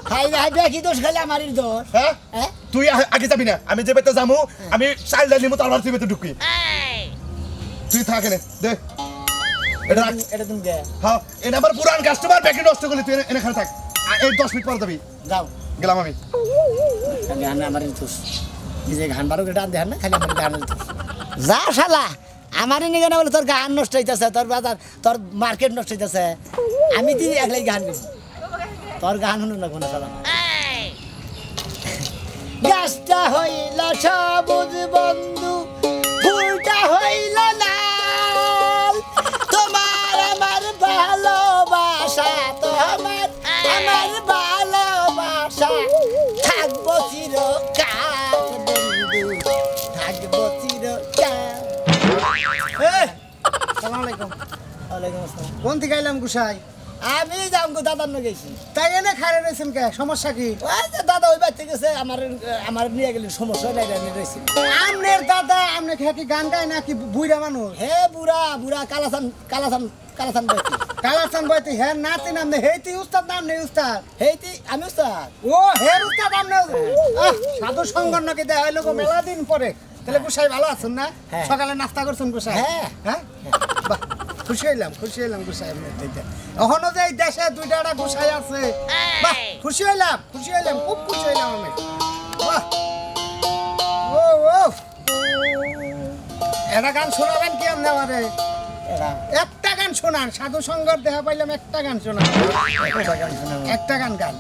হাই রে হাই বে কি দোষ খালি আমারই দোষ হ্যাঁ হ্যাঁ তুই আগে যাবি না আমি যে বেতে যাবো আমি চাইল ডাল নিমু তারপর তুই বেতে ঢুকি তুই থাক এনে দে এটা রাখ। এটা তুমি গে হ্যাঁ এটা আমার পুরান কাস্টমার ব্যাকে নষ্ট করলি তুই এনে খানে থাক এই 10 মিনিট পর যাবি যাও গেলাম আমি গান আমারই দোষ নিজে গান বারো গান দেখান না খালি আমার গানের দোষ যা শালা আমারই নিগে না বলে তোর গান নষ্ট হইতেছে তোর বাজার তোর মার্কেট নষ্ট হইতেছে আমি তুই একলাই গান গাইছি তোর গান শুনুন না কোনো শালা গাছটা হইল সবুজ বন্ধু ফুলটা হইল লাল তোমার আমার ভালোবাসা তোমার আমার ভালোবাসা থাকবো চিরকাল বন্ধু থাকবো চিরকাল সালাম আলাইকুম ওয়ালাইকুম আসসালাম কোন থেকে আইলাম গুসাই আমি যাম গো দাদার ন গেছি তাই এনে খারে রয়েছেন কে সমস্যা কি ওই যে দাদা ওই বাড়িতে গেছে আমার আমার নিয়ে গেলে সমস্যা নাই রে রয়েছে আমনের দাদা আমনে খেয়ে কি গান গায় নাকি বুইরা মানুষ হে বুড়া বুড়া কালাসান কালাসান কালাসান বাড়ি কালাচান বইতে হে নাতি নাম নে হেইতি উস্তাদ নাম নেই উস্তাদ হেইতি আমি উস্তাদ ও হের উস্তাদ নাম নে সাধু সংগঠনকে দেয়া হইলো গো মেলা দিন পরে তাহলে গুসাই ভালো আছেন না হ্যাঁ। সকালে নাস্তা করছেন গুসাই হ্যাঁ। হ্যাঁ বাহ, খুশি হইলাম গুসাই আপনার দিতে এখনো যে এই দেশে দুইটা একটা গুসাই আছে বাহ খুশি হইলাম খুব খুশি হইলাম আমি বাহ ও ও এটা গান শোনাবেন কি আপনি আমারে এরা একটা গান শোনান সাধু সংগত দেখা পাইলাম একটা গান শোনান একটা গান গান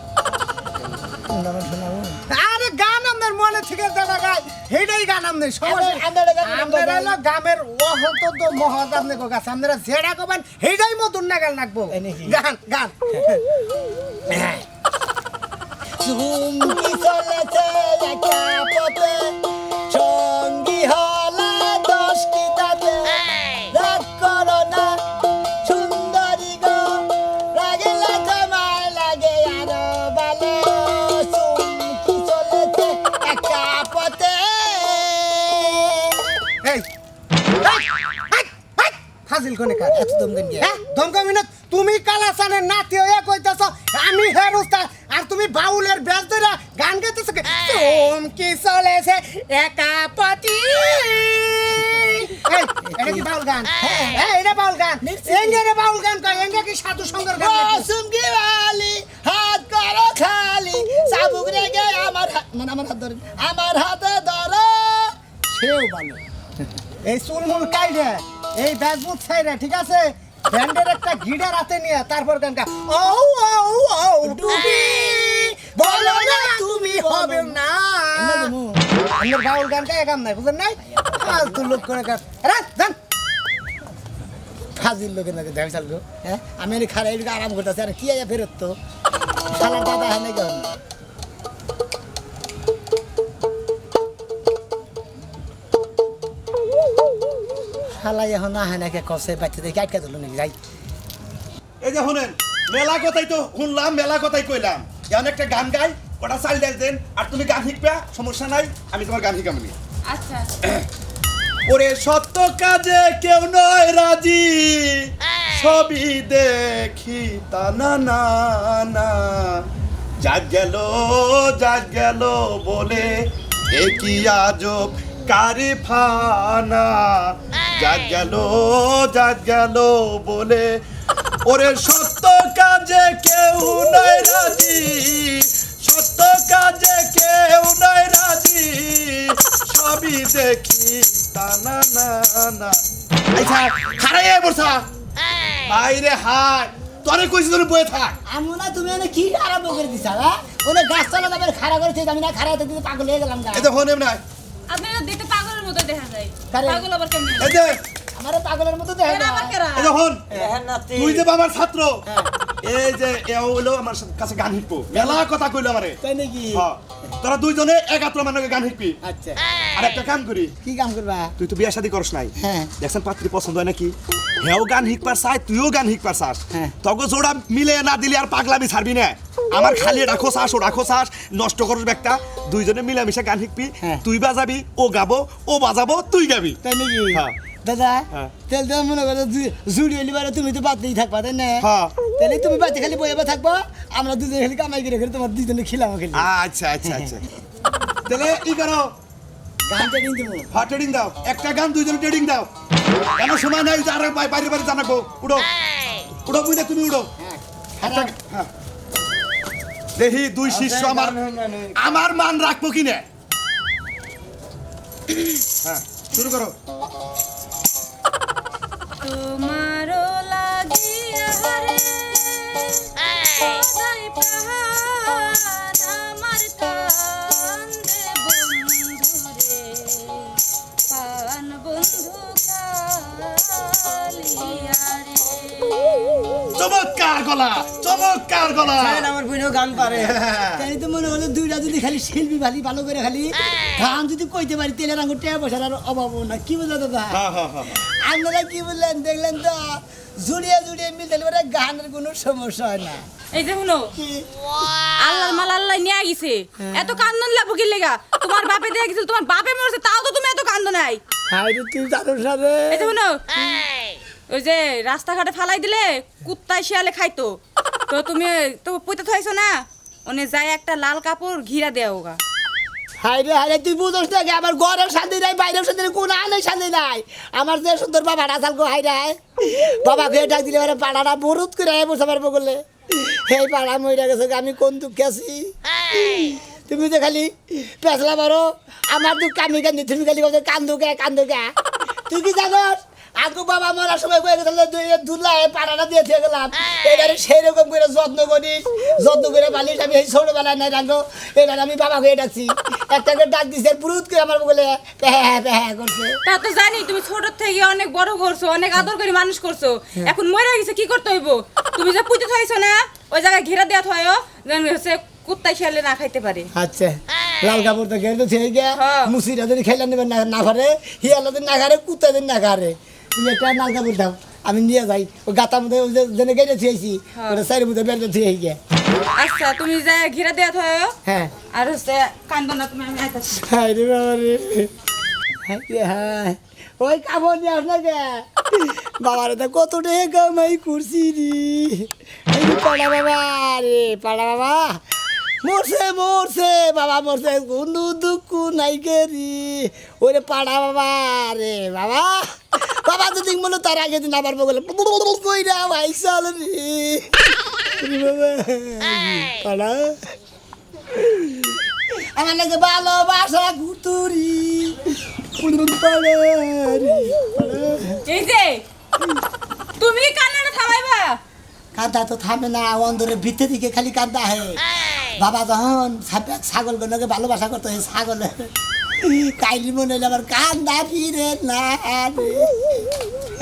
আরে গান আপনার মনে থেকে দেখা গায় হেডাই গান আপনার আপনারা হলো গ্রামের অহত তো মহৎ আপনি গো গাছ আপনারা যেটা কবেন হেডাই মতন না গান লাগবো এই নাকি? গান গান চুমকি চলেছে একা পথে সঙ্গী হলা দশ কিতাবে রাগ করো না সুন্দরী গো লাগলে তোমায় লাগে আরো ভালো চুমকি চলেছে একা পথে এই ফাজিল কোনে কাজ এত দমদম গিয়ে ধমকামি না তুমি কালাসানের নাতি হয়ে কইতাছ আমি হেরুস্তা আর তুমি বাউলের বেশ ধরে গান গাইতেছ চমকি চলেছে একা পতি এটা কি বাউল গান হ্যাঁ এটা বাউল গান এঙ্গে রে বাউল গান কয় এঙ্গে কি সাধু সঙ্গের গান নাকি? চুমকি वाली হাত করো খালি চাবুক রেগে আমার মানে আমার হাত ধরে আমার হাতে ধরো সেও ভালো এই চুলমুল কাইডে এই বেজবুত ছাইরে ঠিক আছে ব্যান্ডের একটা গিটার হাতে নিয়ে তারপর গান গা ও ও ও ডুবি বলো না তুমি হবে না আমার বাউল গান গায়ে গান নাই বুঝেন নাই ফালতু লোক করে গান আরে জান ফাজিল লোকের নাকি দেখ চাল গো হ্যাঁ আমি এনে খারাপ এদিকে আরাম করতেছি আর কি আয়া ফেরত তো শালা দাদা হয় নাকি এখন শালা এখন না হয় নাকি কষে বাচ্চা দেখে আটকা দিল নাকি যাই এই যে শুনেন মেলা কথাই তো শুনলাম মেলা কথাই কইলাম এমন একটা গান গাই ওটা চাইল ডাল দেন আর তুমি গান শিখবা সমস্যা নাই আমি তোমার গান শিখাবনি আচ্ছা ওরে সত্য কাজে কেউ নয় রাজি সবই দেখি তা না না না যাক গেল বলে এ কি আজব কারিফানা যাক গেল বলে ওরে সত্য কাজে কেউ নয় রাজি সত্য কাজে কেউ নয় রাজি সবই দেখি তা না না না আচ্ছা খারাই বসা হাই রে হাই তোরে কইছিস তোর বয়ে থাক আমুনা তুমি এনে কি আরম্ভ করে দিছা হ্যাঁ ওনে গাছ চালা যাবে খাড়া করে আমি না খাড়া হতে দিতে পাগল হয়ে গেলাম গা এই তো হনেম নাই আপনি দেখতে পাগলের মতো দেখা যায় কারে? পাগল আবার কেমনে এই যে আমারে পাগলের মতো দেখে এরা না আবার কেরা? এই যে হন হ্যাঁ নাতি তুই যে আমার ছাত্র হ্যাঁ। এই যে এও হইলো আমার কাছে গান শিখবো মেলা কথা কইলো আমারে তাই নাকি হ্যাঁ তোরা দুইজনে একাত্র মানকে গান শিখবি আচ্ছা আর একটা কাম করি কি কাম করবা তুই তো বিয়া শাদি করস নাই হ্যাঁ। দেখছেন পাত্রী পছন্দ হয় নাকি হেও গান শিখবার চাই তুইও গান শিখবার চাস হ্যাঁ। তখন জোড়া মিলে না দিলে আর পাগলামি ছাড়বি না আমার খালি রাখো চাস ও রাখো চাস নষ্ট করস একটা দুইজনে মিলামিশা গান শিখবি হ্যাঁ। তুই বাজাবি ও গাবো ও বাজাবো তুই গাবি তাই নাকি হ্যাঁ দাদা হ্যাঁ। তাহলে তো মনে করো জুড়ি হইলে পারে তুমি তো বাদতেই থাকবা তাই না হ্যাঁ। তাহলে তুমি বাড়িতে খালি বইবা থাকবা আমরা দুজনে খালি কামাই করে করে তোমার দুজনে খিলামো খেলি আচ্ছা আচ্ছা আচ্ছা তাহলে ই করো গান ট্রেনিং দেবো হ্যাঁ ট্রেডিং দাও একটা গান দুইজন ট্রেডিং দাও কেন সময় নাই যে আরো বাইরে বাইরে জানাবো উড়ো উড়ো বুঝলে তুমি উড়ো একটা হ্যাঁ। দেখি দুই শিষ্য আমার মান রাখবো কিনে হ্যাঁ শুরু করো তোমারও লাগিয়া রে সদাই প্রাণ আমার কান্দে বন্ধুরে পান বন্ধু কালিয়া রে চমৎকার গলা চমৎকার গলা আমার বোনও গান পারে তাই তো মনে হলো দুইটা যদি খালি শিল্পী ভালো করে খালি গান যদি কইতে পারি তেলের আঙুর টেয়া পয়সার আর অভাব না কি বুঝলো দাদা হ্যাঁ হ্যাঁ হ্যাঁ আপনারা কি বললেন দেখলেন তো জুড়িয়ে জুড়িয়ে মিলতে পারে গানের কোনো সমস্যা হয় না এই যে শুনো কি আল্লাহর মাল আল্লাহ নিয়ে গেছে এত কান্দন লাগবো কি লেগা তোমার বাপে দিয়ে গেছিল তোমার বাপে মরছে তাও তো তুমি এত কান্দো নাই হাই রে তুই জানো সারে এই যে শুনো ওই যে রাস্তাঘাটে ফালাই দিলে কুত্তায় শিয়ালে খাইতো তো তুমি তো পইতে থাইছো না ওনে যায় একটা লাল কাপড় ঘিরা দেও গা হাই রে তুই বুঝোস না কি আমার ঘরের শান্তি নাই বাইরের শান্তি নাই কোনো আনে শান্তি নাই আমার যে সুন্দর বাবাটা চাল গো হাই রে বাবাকে ডাক দিলে মানে পাড়াটা বরুদ করে বসে পারবো বলে এই পাড়া মইরা গেছে আমি কোন দুঃখে আছি তুমি যে খালি পেছলা বারো আমার দুঃখ কামি কান্দি তুমি খালি কান্দুকে তুই কি জানোস আগু বাবা মরার সময় কয়ে গেছিল দুলাই পাড়াটা দিয়ে থেকে গেলাম এবারে সেই রকম করে যত্ন করে বালিশ আমি এই ছোটবেলায় নাই রাখবো এবারে আমি বাবা হয়ে ডাকছি একটাকে ডাক দিছে পুরুত করে আমার বলে হ্যাঁ করছে তা তো জানি তুমি ছোট থেকে অনেক বড় করছো অনেক আদর করে মানুষ করছো এখন মরে গেছে কি করতে হইব তুমি যে পুঁতে থাইছো না ওই জায়গায় ঘেরা দেওয়া থয়ও যেন হচ্ছে কুত্তায় শিয়ালে না খাইতে পারে আচ্ছা লাল কাপড় তো ঘেরে তো ছেড়ে গিয়া হ্যাঁ। মুসিরা যদি খেলা নেবেন না পারে হিয়ালা দিন না খারে কুত্তা দিন না খারে তুমি একটা লাল কাপড় দাও আমি নিয়ে যাই ওই গাতার মধ্যে ওই যে গেড়ে থুয়েছি ওটা সাইডের মধ্যে বেড়ে থুয়ে গিয়া আচ্ছা তুমি যে ঘেরা দেওয়া থয়ও হ্যাঁ আর হচ্ছে কান্দো না তুমি আমি আইতাছি হাই রে বাবা রে হ্যাঁ ওই কাপড় নিয়ে আস না কে বাবার তো কত টাকা কামাই করছি রে এই পাড়া বাবা রে পাড়া বাবা মরছে বাবা মরছে কোনো দুঃখ নাই কে রে ওরে পাড়া বাবা রে বাবা বাবা তো দিন মনে তার আগে দিন আবার বলে কইরা ভাই চল রে বাবা পাড়া আমার নাকি ভালোবাসা ঘুতুরি এই যে তুমি কান্নাটা থামাইবা কাঁদা তো থামে না অন্দরের ভিতর দিকে খালি কাঁদা হে বাবা যখন ছাগল গণকে ভালোবাসা করতো এই ছাগল কাইলি মনে হলে আমার কান্দা ফিরে না রে।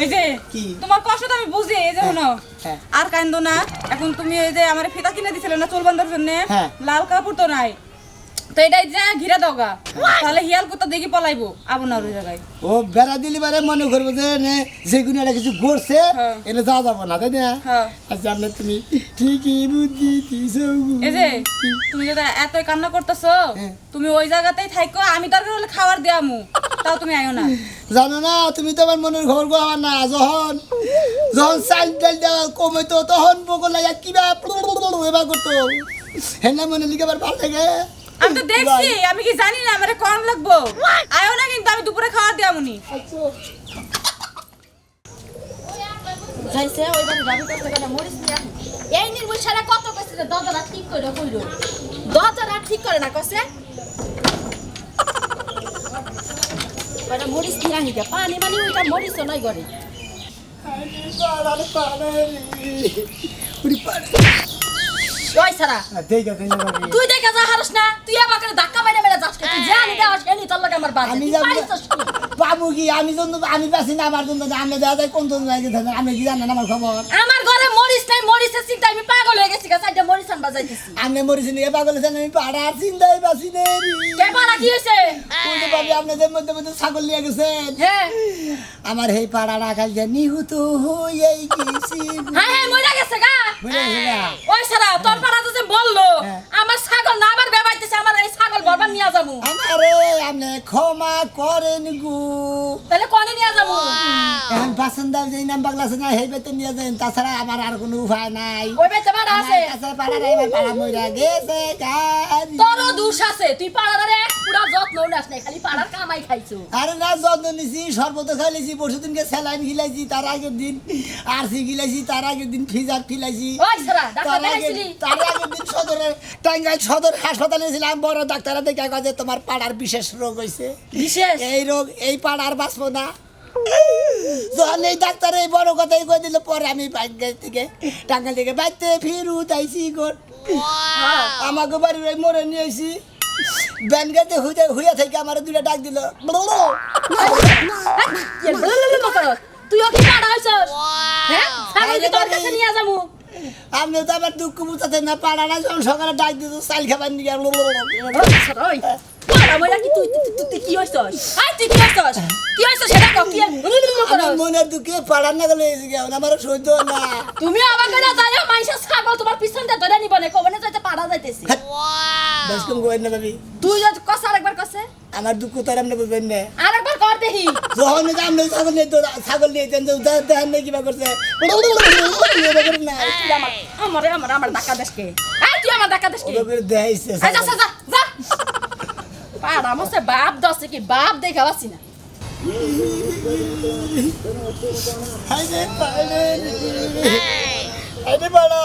এই যে কি? তোমার কষ্ট তো আমি বুঝি এই যে শোনো হ্যাঁ। আর কান্দো না এখন তুমি এই যে আমার ফিতা কিনে দিছিলে না চুল বাঁধার জন্য হ্যাঁ। লাল কাপড় তো নাই তো এটাই যে ঘিরে দাওগা তাহলে হিয়াল কোথা দেখি পলাইবো আবনার ওই জায়গায় ও বেড়া দিলি বারে মনে করবো যে যেগুলো একটা কিছু করছে হ্যাঁ। এনে যাওয়া যাবো না তাই না হ্যাঁ। আচ্ছা আমরা তুমি ঠিকই বুদ্ধি দিছো এই যে তুমি যদি এত কান্না করতেছো হ্যাঁ। তুমি ওই জায়গাতেই থাইকো আমি দরকার হলে খাবার দেয়ামু তাও তুমি আইও না জানো না তুমি তো আমার মনের খবর গো আমার না যখন চাল ডাল কমাইতো তখন বকল লাগা কিবা এবার করতো হ্যাঁ না মনে লিখে আবার ভালো লাগে আমি তো দেখছি আমি কি জানি না আমারে কম লাগবো আইও না কিন্তু আমি দুপুরে খাবার দেয়ামুনি যাইছে ওই বাড়ি যাবি করতে গেলে মরিস না এই নির্মূল সারা কত কইছে যে দরজাটা ঠিক করে কইরো দরজাটা ঠিক করে না কইছে ওটা মরিস নিয়ে আহিকে পানি মানে ওইটা মরিস নাই করে ওই সারা তুই দেখা যা হারস না তুই আমাকে ধাক্কা মাইরা মেরে যাস তুই জানি দাও সেনি তোর লাগে আমার বাদ আমি তুই যাবো পারিস তো বাবু কি আমি জন্য আমি বাসি না আমার জন্য আমি দেওয়া যায় কোন জন্য আমি কি জানেন আমার খবর আমার ঘরে মরিস নাই মরিসের চিন্তা আমি পাগল হয়ে গেছি গাছ আইটা মরিস আন বাজাইতেছি আমি মরিছি নিয়ে পাগল হয়েছেন আমি পাড়ার চিন্তাই বাসি নে কে পাড়া কি হইছে কোনটা পাবি আপনাদের মধ্যে মধ্যে ছাগল নিয়ে গেছেন হ্যাঁ আমার এই পাড়া রাখাল যে নিহুত হয়ে গেছি হ্যাঁ হ্যাঁ মরে গেছে গা বুঝে গেছে গা? ওই সারা তোর পাড়া তো যে বললো হ্যাঁ। আমার ছাগল না আবার বেবাইতেছে আমার এই ছাগল বরবার নিয়ে যাবো আমারে আপনি আপনি ক্ষমা করেন গু তাহলে কোনে নিয়ে যাবো এখন বাসন্দা যে নাম বাংলা আছে না সেই বেতে নিয়ে যান তাছাড়া আমার আর কোনো উপায় নাই ওই বেতে ভাড়া আছে আমার কাছে পাড়া নাই আমার পাড়া মইরা গেছে গাড়ি। তোরও দোষ আছে তুই পাড়ারে পুরা যত্ন নাস নাই খালি পাড়ার কামাই খাইছো আরে না যত্ন নিছি সর্বত খাইলেছি পরশুদিনকে স্যালাইন খিলাইছি তার আগের দিন আরসি খিলাইছি তার আগের দিন ফিজার খিলাইছি ওই সারা ডাক্তার তার দেখাইছিলি আগের দিন টাঙ্গাইল সদর হাসপাতালে ছিলাম বড় ডাক্তার দেখে কয় যে তোমার পাড়ার বিশেষ রোগ হয়েছে বিশেষ এই রোগ এই পাড়ার বাঁচবো না যখন এই ডাক্তার এই বড় কথাই কয়ে দিল পরে আমি টাঙ্গাইল থেকে বাইতে ফিরু তাইছি গোট আমাকে বাড়ির ওই মোড়ে নিয়ে এসি ব্যানগাতে হুইয়া থেকে আমার দুটা ডাক দিল তুইও কি পাড়া হইছস হ্যাঁ ছাগল কি তোর কাছে নিয়ে যাবো আপনি তো আমার দুঃখ বুঝাতে না পাড়াটা যখন সকালে ডাক দিত চাল খাবার নিয়ে ওই পাড়া মইরা কি তুই তুই কি হইছস আই তুই কি হইছস কি হইছস সেটা কও কি আমার মনের দুঃখে পাড়ার না গেলে আমার সহ্য না তুমি আমাকে না যাইও মাইসা ছাগল তোমার পিছন দিয়ে ধরে নিবনে কবনে যাইতে পাড়া যাইতেছি বেশ কম গোয়েন না ভাবি তুই যদি কস আরেকবার কসে আমার দুঃখ তার আপনি বুঝবেন না আরেকবার কর দেখি যখন আপনি ছাগল নিয়ে দেখেন না কিবা করছে না আমার ডাকা দেশকে এই তুই আমার ডাকা দেশকে দেখাইছে এই যা যা যা পাড়া মসে বাপ দছে কি বাপ দেখা পাচ্ছি না আরে বাড়া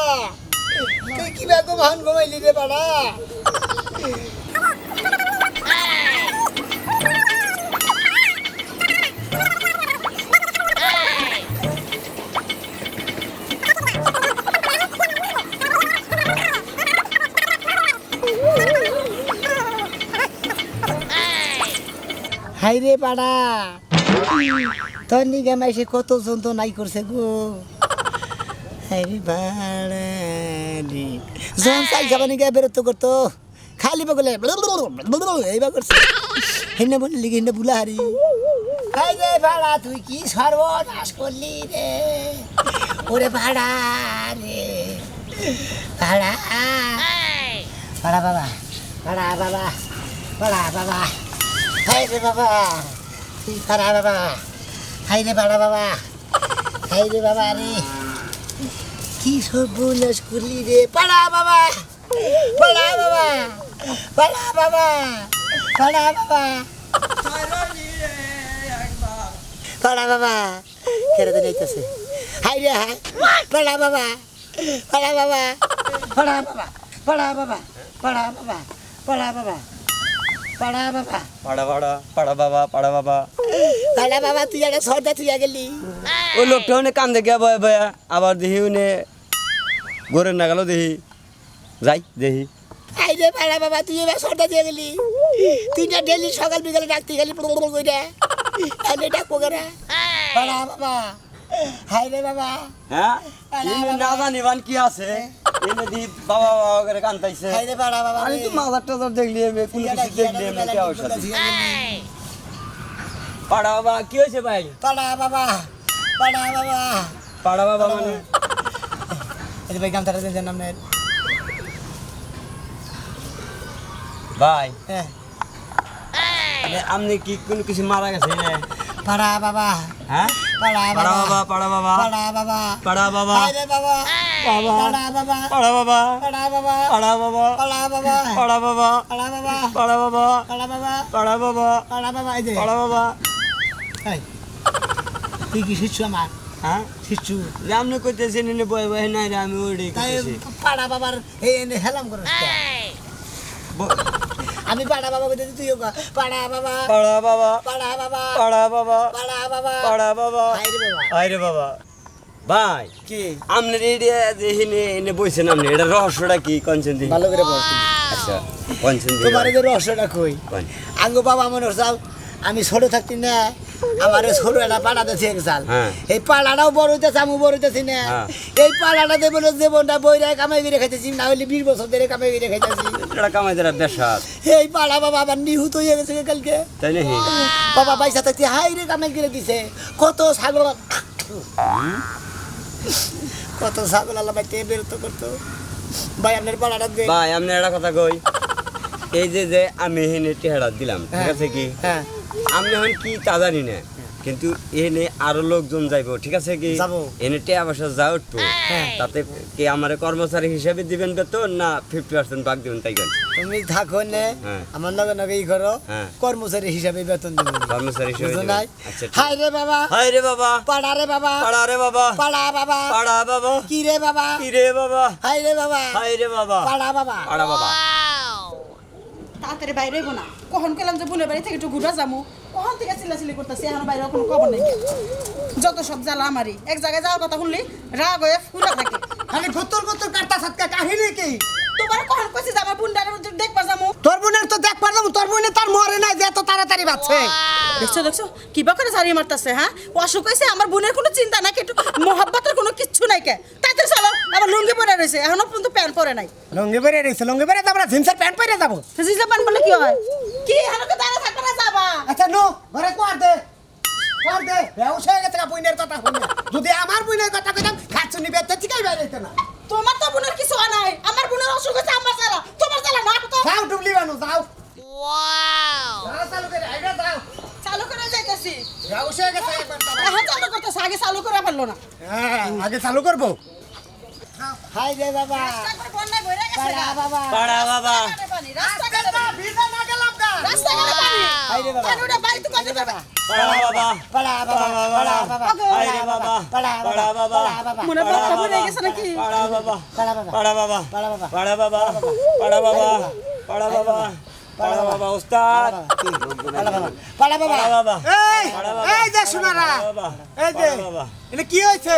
তুই কিবা গো ভান ঘুমাইলি রে বাড়া হাই রে পাড়া তোর নিগে মাইসে কত জন তো নাই করছে গো হাই রে পাড়া জন চাই খাবার নিগে বেরোতো করতো খালি বগলে এইবার করছে হেনে বললি লিগে হেনে বুলাহারি হাই রে পাড়া তুই কি সর্বনাশ করলি রে ওরে পাড়া রে পাড়া পাড়া বাবা পাড়া বাবা পাড়া বাবা হাই রে বাবা পাড়া বাবা হাই রে পাড়া বাবা হাই রে বাবা রে কি সর্বনাশ করলি রে পাড়া বাবা পাড়া বাবা পাড়া বাবা পাড়া বাবা পাড়া বাবা কেটে তো নিতেছে হাই রে হাই পাড়া বাবা পাড়া বাবা পাড়া বাবা পাড়া বাবা পাড়া বাবা পাড়া বাবা পাড়া বাবা পাড়া পাড়া পাড়া বাবা পাড়া বাবা পাড়া বাবা তুই একটা সর্দা তুই গেলি ওই লোকটা উনি কান দেখে বয়া বয়া আবার দেখি উনি গোরের নাগালও দেখি যাই দেখি আই রে পাড়া বাবা তুই এবার সর্দা দিয়ে গেলি তুই না ডেলি সকাল বিকালে ডাকতে গেলি কইরা আমি ডাকবো কেনা পাড়া বাবা হাই রে বাবা হ্যাঁ ইনি না জানিবান কি আছে এনে দি বাবা বাবা করে কান্তাইছে হাই রে পাড়া বাবা আমি তো মাজার টাজার দেখলি আমি কোন কিছু দেখলি আমি কে অবসর পাড়া বাবা কি হয়েছে ভাই পাড়া বাবা পাড়া বাবা পাড়া বাবা মানে এই ভাই গামছাটা দেন নাম নেন ভাই হ্যাঁ আপনি কি কোন কিছু মারা গেছে রে পাড়া বাবা হ্যাঁ পাড়া পাড়া বাবা বাবা পাড়া বাবা পাড়া বাবা পাড়া বাবা হাই রে বাবা বাবা পাড়া বাবা পাড়া বাবা পাড়া বাবা পাড়া বাবা পাড়া বাবা পাড়া বাবা পাড়া বাবা পাড়া বাবা পাড়া বাবা পাড়া বাবা পাড়া বাবা এই যে পাড়া বাবা এই তুই কি শিশু আমার হ্যাঁ শিশু যে আপনি কইতেছেন এনে বয় বয় নাই রে আমি ওইটাই তাই কইতেছি পাড়া বাবার এই এনে হেলাম করে আমি পাড়া বাবা কইতেছি তুইও কর পাড়া বাবা পাড়া বাবা পাড়া বাবা পাড়া বাবা পাড়া বাবা পাড়া বাবা হাই রে বাবা আইরে বাবা ভাই কি আপনার এইটা যে এনে এনে বইছেন আপনি এটা রহস্যটা কি কনছেন দিন ভালো করে বল আচ্ছা কনছেন দিন তোমার যে রহস্যটা কই কোন আঙ্গ বাবা মনে হচ্ছে আমি ছোট থাকতি না আমার ছোট একটা পাড়া দিয়েছে এক সাল হ্যাঁ। এই পাড়াটাও বড় হইতেছে আমি বড় হইতেছি না হ্যাঁ। এই পাড়াটাতে বলে জীবনটা বইরা কামাই করে খাইতেছি না হইলে 20 বছর ধরে কামাই করে খাইতেছি এটা কামাই দেরা বেশাত এই পাড়া বাবা আবার নিহুত হয়ে গেছে কালকে তাই নাকি বাবা পয়সা থাকতে হাই রে কামাই করে দিছে কত ছাগল কত ছাগল আল্লাহ বাইতে বেরোতো করতো ভাই আপনার পাড়াটা দে ভাই আপনি একটা কথা কই এই যে যে আমি এখানে টেহারা দিলাম ঠিক আছে কি হ্যাঁ আমি এখন কি তা জানি না কিন্তু এনে আরো লোকজন যাইবো ঠিক আছে কি যাবো। এনে টেয়া বসা যাও একটু তাতে কি আমার কর্মচারী হিসাবে দিবেন বেতন না 50% ভাগ দিবেন তাই কেন তুমি থাকো নে হ্যাঁ। আমার নগে নগে ই করো হ্যাঁ। কর্মচারী হিসাবে বেতন দিবি কর্মচারী হিসেবে বুঝো দিবেন। নাই আচ্ছা ঠিক। হাই রে বাবা হায় রে বাবা পাড়া রে বাবা পাড়া রে বাবা পাড়া বাবা পাড়া বাবা কি রে বাবা কি রে বাবা হাই রে বাবা হায় রে বাবা পাড়া বাবা পাড়া বাবা তাড়াতাড়ি বাইরে হইব না কখন গেলাম যে বোনের বাড়ি থেকে একটু ঘুরে যাবো কখন থেকে চিল্লাচিল্লি করতেছি এখন বাইরে কোনো খবর নেই যত সব জ্বালা আমারই এক জায়গায় যাওয়ার কথা শুনলি রাগ হয়ে ফুলে থাকে খালি গতর গতর কাটতা সাতকা কাহিনী কি তোমার কখন কইছি যে আমার বোনটার দেখবা যাবো তোর বোনের তো দেখ পারলাম তোর বোনে তার মরে নাই যে এত তাড়াতাড়ি বাঁচছে দেখছো দেখছো কিবা করে সারিয়ে মারতেছে হ্যাঁ অসুখ হয়েছে আমার বোনের কোনো চিন্তা নাই একটু মহাব্বতের কোনো কিচ্ছু নাই কে তাতে চলো আমার লুঙ্গি পরে রয়েছে এখনো পর্যন্ত প্যান্ট পরে নাই লঙ্গি বেড়ে রয়েছে লঙ্গি বেড়ে আমরা জিন্সের প্যান্ট পরে যাবো জিজা প্যান্ট বলে কি হয় কি হালকা দাঁড়া থাকবে না যাবা আচ্ছা নো ঘরে কর দে ব্যবসা হয়ে গেছে বইনের কথা শুনে যদি আমার বইনের কথা কইতাম খাচ্ছু নিবে তো ঠিকই বাইরে না তোমার তো বোনের কিছু হয় নাই আমার বোনের অসুখ হয়েছে আমার জ্বালা তোমার জ্বালা না তো যাও ডুবলি বানু যাও যাও চালু করে আইবা যাও চালু করে যাইতেছি ব্যবসা হয়ে গেছে একবার দাও। এখন চালু করতেছে আগে চালু করে ফেললো না হ্যাঁ আগে চালু করবো হাই রে বাবা রাস্তাঘাটে বন্যায় ভরে গেছে পাড়া গা। বাবা পাড়া বাবা রাস্তাঘাটে পানি, রাস্তাঘাটে পানি, ভিজা না গেলাম না রাস্তাঘাটে পানি। হাই রে বাবা পানি ওটা বাড়িতে কত যাবে? পাড়া বাবা পাড়া বাবা পাড়া বাবা হায় রে বাবা পাড়া পাড়া বাবা পাড়া বাবা মনে বাচ্চা ভরে গেছে নাকি? পাড়া বাবা পাড়া বাবা পাড়া বাবা পাড়া বাবা পাড়া বাবা পাড়া বাবা পাড়া বাবা পাড়া বাবা উস্তাদ পাড়া বাবা পাড়া বাবা পাড়া বাবা এই এই যে শোনারা এই যে এটা কি হইছে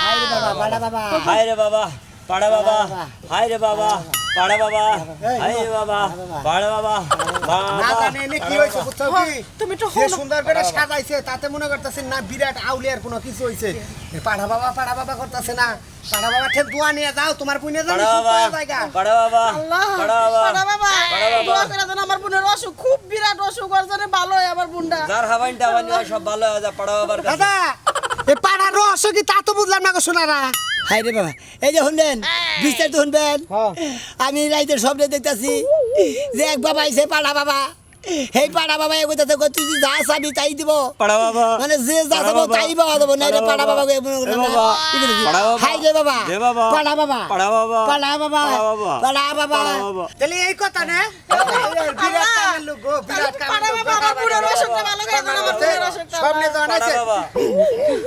হাই রে বাবা পাড়া বাবা হায় রে বাবা পাড়া বাবা হায় রে বাবা পাড়া বাবা হায় রে বাবা পাড়া বাবা না জানে এনে কি হইছে বুঝছো কি তুমি একটু যে হলো। সুন্দর করে সাজাইছে তাতে মনে করতেছে না বিরাট আউলিয়ার কোনো কিছু হইছে এ পাড়া বাবা করতেছে না পাড়া বাবা ঠিক দোয়া নিয়ে যাও তোমার পুনে জানি পাড়া বাবা সুস্থ জায়গা পাড়া বাবা আল্লাহ, পাড়া বাবা পাড়া বাবা, পাড়া বাবা। দোয়া করে দেন আমার বোনের অসুখ, খুব বিরাট অসুখ, ওর জন্য ভালো হয় আমার বোনটা। যার হাবাইন টাবাইন সব ভালো হয়ে যায় পাড়া বাবার কাছে দাদা এই পাড়ার রহস্য কি তা তো বুঝলাম না গো শোনারা হাই রে বাবা এই যে শুনবেন বিস্তারিত শুনবেন হ্যাঁ। আমি রাইতের স্বপ্নে দেখতেছি যে এক বাবা আইছে পাড়া বাবা এই পাড়া বাবা এগো তাতে তুই যা চাবি তাই দিব পাড়া বাবা মানে যে যা পাড়া চাবো বাবা, তাই বাবা দেবো না রে পাড়া পাড়া বাবা বাবা, এ বাবা, পাড়া বাবা, হাই রে বাবা এ বাবা, পাড়া বাবা পাড়া বাবা, পাড়া বাবা পাড়া বাবা, পাড়া বাবা পাড়া বাবা। তাহলে এই কথা না বিরাট কামের লোক গো বিরাট পাড়া কামের লোক বাবা, আমার বোনের অসুখটা ভালো করে দেন, আমার বোনের অসুখটা। সামনে জন পাড়া আছে বাবা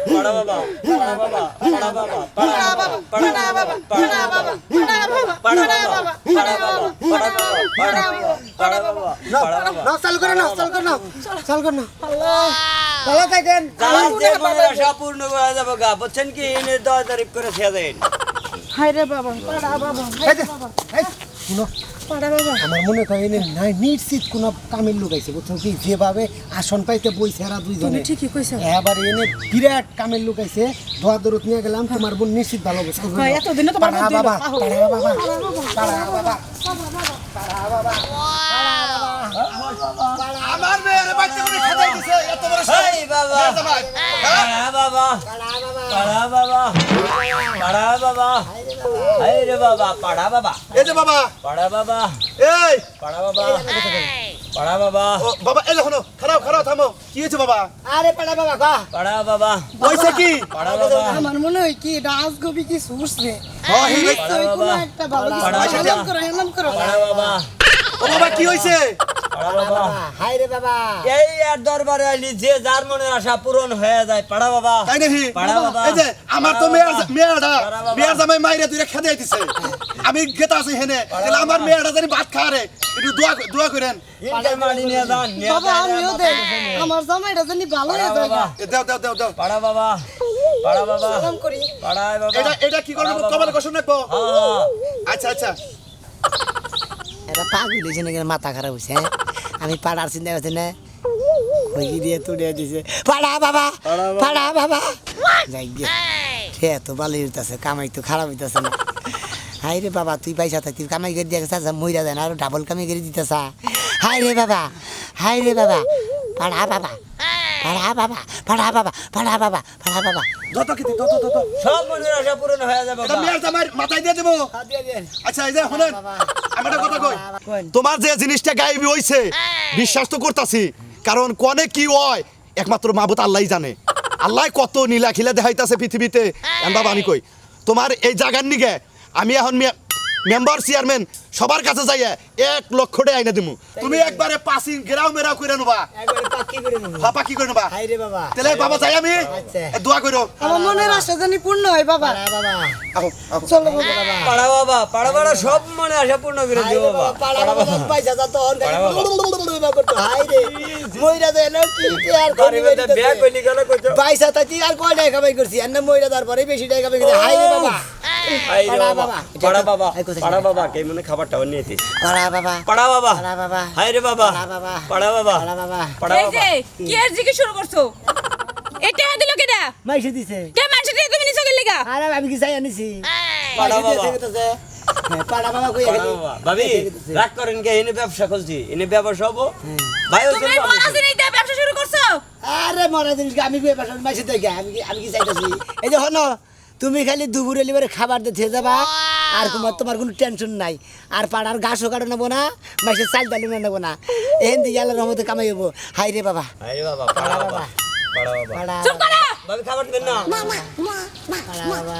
পাড়া বাবা পাড়া বাবা পাড়া বাবা পাড়া বাবা, পাড়া বাবা, পাড়া বাবা, পাড়া বাবা, পাড়া বাবা, পাড়া বাবা, পাড়া বাবা, পাড়া বাবা, পাড়া বাবা, পাড়া বাবা। নাও চালু করে নাও চালু করে নাও চালু করে নাও ভালো থাকেন যার যে মনের আশা পূর্ণ করা যাবে গা বুঝছেন কি এনে দয়া তারিফ করে ছেড়ে দেন হায় রে বাবা, পাড়া বাবা, এই যে, এই, শুনো পাড়া বাবা। আমার মনে হয় এনে নাই নিশ্চিত কোন কামের লোক আইছে বুঝছো কি যেভাবে আসন পাইতে বই সেরা দুইজনে তুমি ঠিকই কইছো। এবার এনে বিরাট কামের লোক আইছে ধোয়া দরত নিয়ে গেলাম তোমার বোন নিশ্চিত ভালো বুঝছো হয়, এতদিনে তোমার পাড়া বুদ্ধি বাবা হলো। আহো। পাড়া বাবা পাড়া বাবা আমার মেয়ের বাচ্চা করে খাদাই দিছে এত বড় সাহস। এই বাবা মেয়ের জামাই, হ্যাঁ? পাড়া বাবা পাড়া বাবা পাড়া বাবা এই রে বাবা পাড়া বাবা এই যে বাবা পাড়া বাবা এই পাড়া বাবা পাড়া বাবা ও বাবা এই দেখো খারাপ থামো কি হয়েছে বাবা আরে পাড়া বাবা গা পাড়া বাবা হয়েছে কি পাড়া বাবা আমার মনে হয় কি ডান্স কবি কি সুসরে হ্যাঁ হিরে পাড়া বাবা একটা ভালো কিছু পাড়া বাবা। হেলাম করো হেলাম করো পাড়া বাবা ও বাবা কি হয়েছে পাড়া বাবা হাই রে বাবা এই আর দরবারে আইলি যে যার মনের আশা পূরণ হয়ে যায় পাড়া বাবা তাই নাকি পাড়া বাবা এই যে আমার তো মেয়েটা পাড়া বাবা। মেয়ের জামাই মাইরে তুই খেতে দিছে আমি গেতা আছি হেনে তাহলে আমার মেয়েটা জানি ভাত খারে একটু দোয়া করেন ইনকে মাটি নিয়ে যান নিয়ে বাবা যান, আমিও আমার দেই কাছে। আমার জামাইটা জানি ভালো হয়ে পাড়া যায় বাবা এ দাও পাড়া বাবা পাড়া বাবা হেলাম করি পাড়ায় বাবা এটা কি করবো পাড়া বাবা। কপালে কষ্ট রাখবো হ্যাঁ, আচ্ছা এটা পাগল হয়েছে নাকি মাথা খারাপ হয়েছে হ্যাঁ? আমি পাড়ার চিন্তা করছি না ওই দিয়ে তুলে দিছে পাড়া বাবা পাড়া বাবা যাই গিয়ে সে তো ভালো হইতেছে কামাই তো খারাপ হইতেছে না হাই রে বাবা তুই পয়সা থাক তুই কামাই করে দিয়ে গেছা মইরা যায় না আরো ডাবল কামাই করে দিতেছা হাই রে বাবা পাড়া বাবা পাড়া বাবা পাড়া বাবা পাড়া বাবা পাড়া বাবা যত খেতে তত তত সব মনের আশা পূরণ হয়ে যাবে এটা মেয়ের জামাই মাথায় দিয়ে দেবো দিয়ে দেন আচ্ছা এই যে শুনেন আমি একটা কথা কই কোন? তোমার যে জিনিসটা গায়েবী হইছে বিশ্বাস তো করতাছি কারণ কোনে কি হয় একমাত্র মাহবুত আল্লাহই জানে আল্লাহ কত নীলা খিলা দেখাইতাছে পৃথিবীতে বাবা আমি কই তোমার এই জায়গার নিগে আমি এখন মেম্বার চেয়ারম্যান সবার কাছে যাইয়া 1 লক্ষ টাকা আইনা দিমু তুমি একবারে পাসিং গেরাও মেরাও করে নেবা একবারে পাক্কি করে নেব বাবা কি করে নেবা হাই রে বাবা তাহলে বাবা যাই আমি আচ্ছা। দোয়া করো আমার মনের আশা জানি পূর্ণ হয় বাবা পাড়া বাবা আহো আহো চলো বাবা পাড়া বাবা সব মনে আশা পূর্ণ করে হাই দিও রে বাবা বাবা পাড়া বাবা পয়সা যা তো পাড়া বাবা। করতে হাই রে মইরা দেন কি আর গরিবের ব্যাগ কইলি গেল কইতো পয়সা তো আর কয় টাকা কামাই করছি আর না মইরা তারপরে বেশি টাকা কামাই করছি হাই রে বাবা আই রে পাড়া বাবা বাবা। পাড়া বাবা কে মনে খাবারটা নিয়েছি পাড়া বাবা পাড়া বাবা পাড়া বাবা হাই রে বাবা পাড়া বাবা পাড়া বাবা পাড়া বাবা পাড়া এই বাবা যে কি আর জিজ্ঞেস শুরু করছো এটা দিল কেডা মাইসে দিছে কে মানুষ দিয়ে তুমি নিছো গেলিগা আরে আমি কি চাই আনিছি পাড়া মাইসে বাবা। দিছে কইতাছে হ্যাঁ পাড়া বাবা কই পাড়া বাবা ভাবি রাগ করেন কে এনে ব্যবসা খুলছি এনে ব্যবসা হবো ভাই তুমি বলা শুনেই দে ব্যবসা শুরু করছো আরে মরা জিনিস আমি কই পাশে মাইসে দেখে আমি কি চাইতাছি এই যে হনো তুমি খালি দুপুরে লিবারে খাবার দিতে যাবা আর তোমার কোনো টেনশন নাই আর পাড়ার ঘাসও কাটো নেবো না মাইসের চাল ডালি নেবো না এহেন দিকে আল্লাহর রহমতে কামাই হবো হাই রে বাবা হাই রে বাবা পাড়া বাবা পাড়া বাবা পাড়া চুপ করো ভাবি খাবার দেন না পাড়া বাবা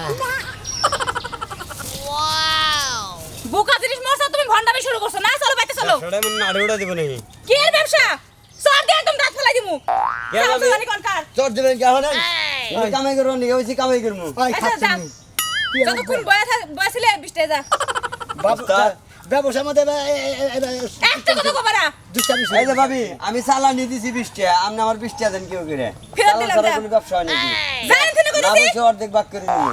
বোকা জিনিস মরছা তুমি ভন্ডামি শুরু করছো না চলো বাইতে চলো সেটা মনে আড়ে উড়া দিব নাকি কি এর ব্যবসা সর দিয়ে একদম দাঁত ফেলাই দিমু কে যাও যাবে? জোয়ানি কোনকার চট দিবেন কে হলেন কামাই করবো নি হইছি কামাই করবো ওই আচ্ছা যা যতক্ষণ বয়সিলে বিশটে যা ব্যবসার মধ্যে একটা কথা কবা না দুষ্টামি এই যে ভাবি আমি চালানি দিছি 20 টাকা আপনি আমার 20 টাকা দেন কেউ করে ফেরত দিলাম, চালা ছাড়া যা। কোনো ব্যবসা হয় নাকি জানেন তুমি না কইছি বলছে অর্ধেক ভাগ করে নিবো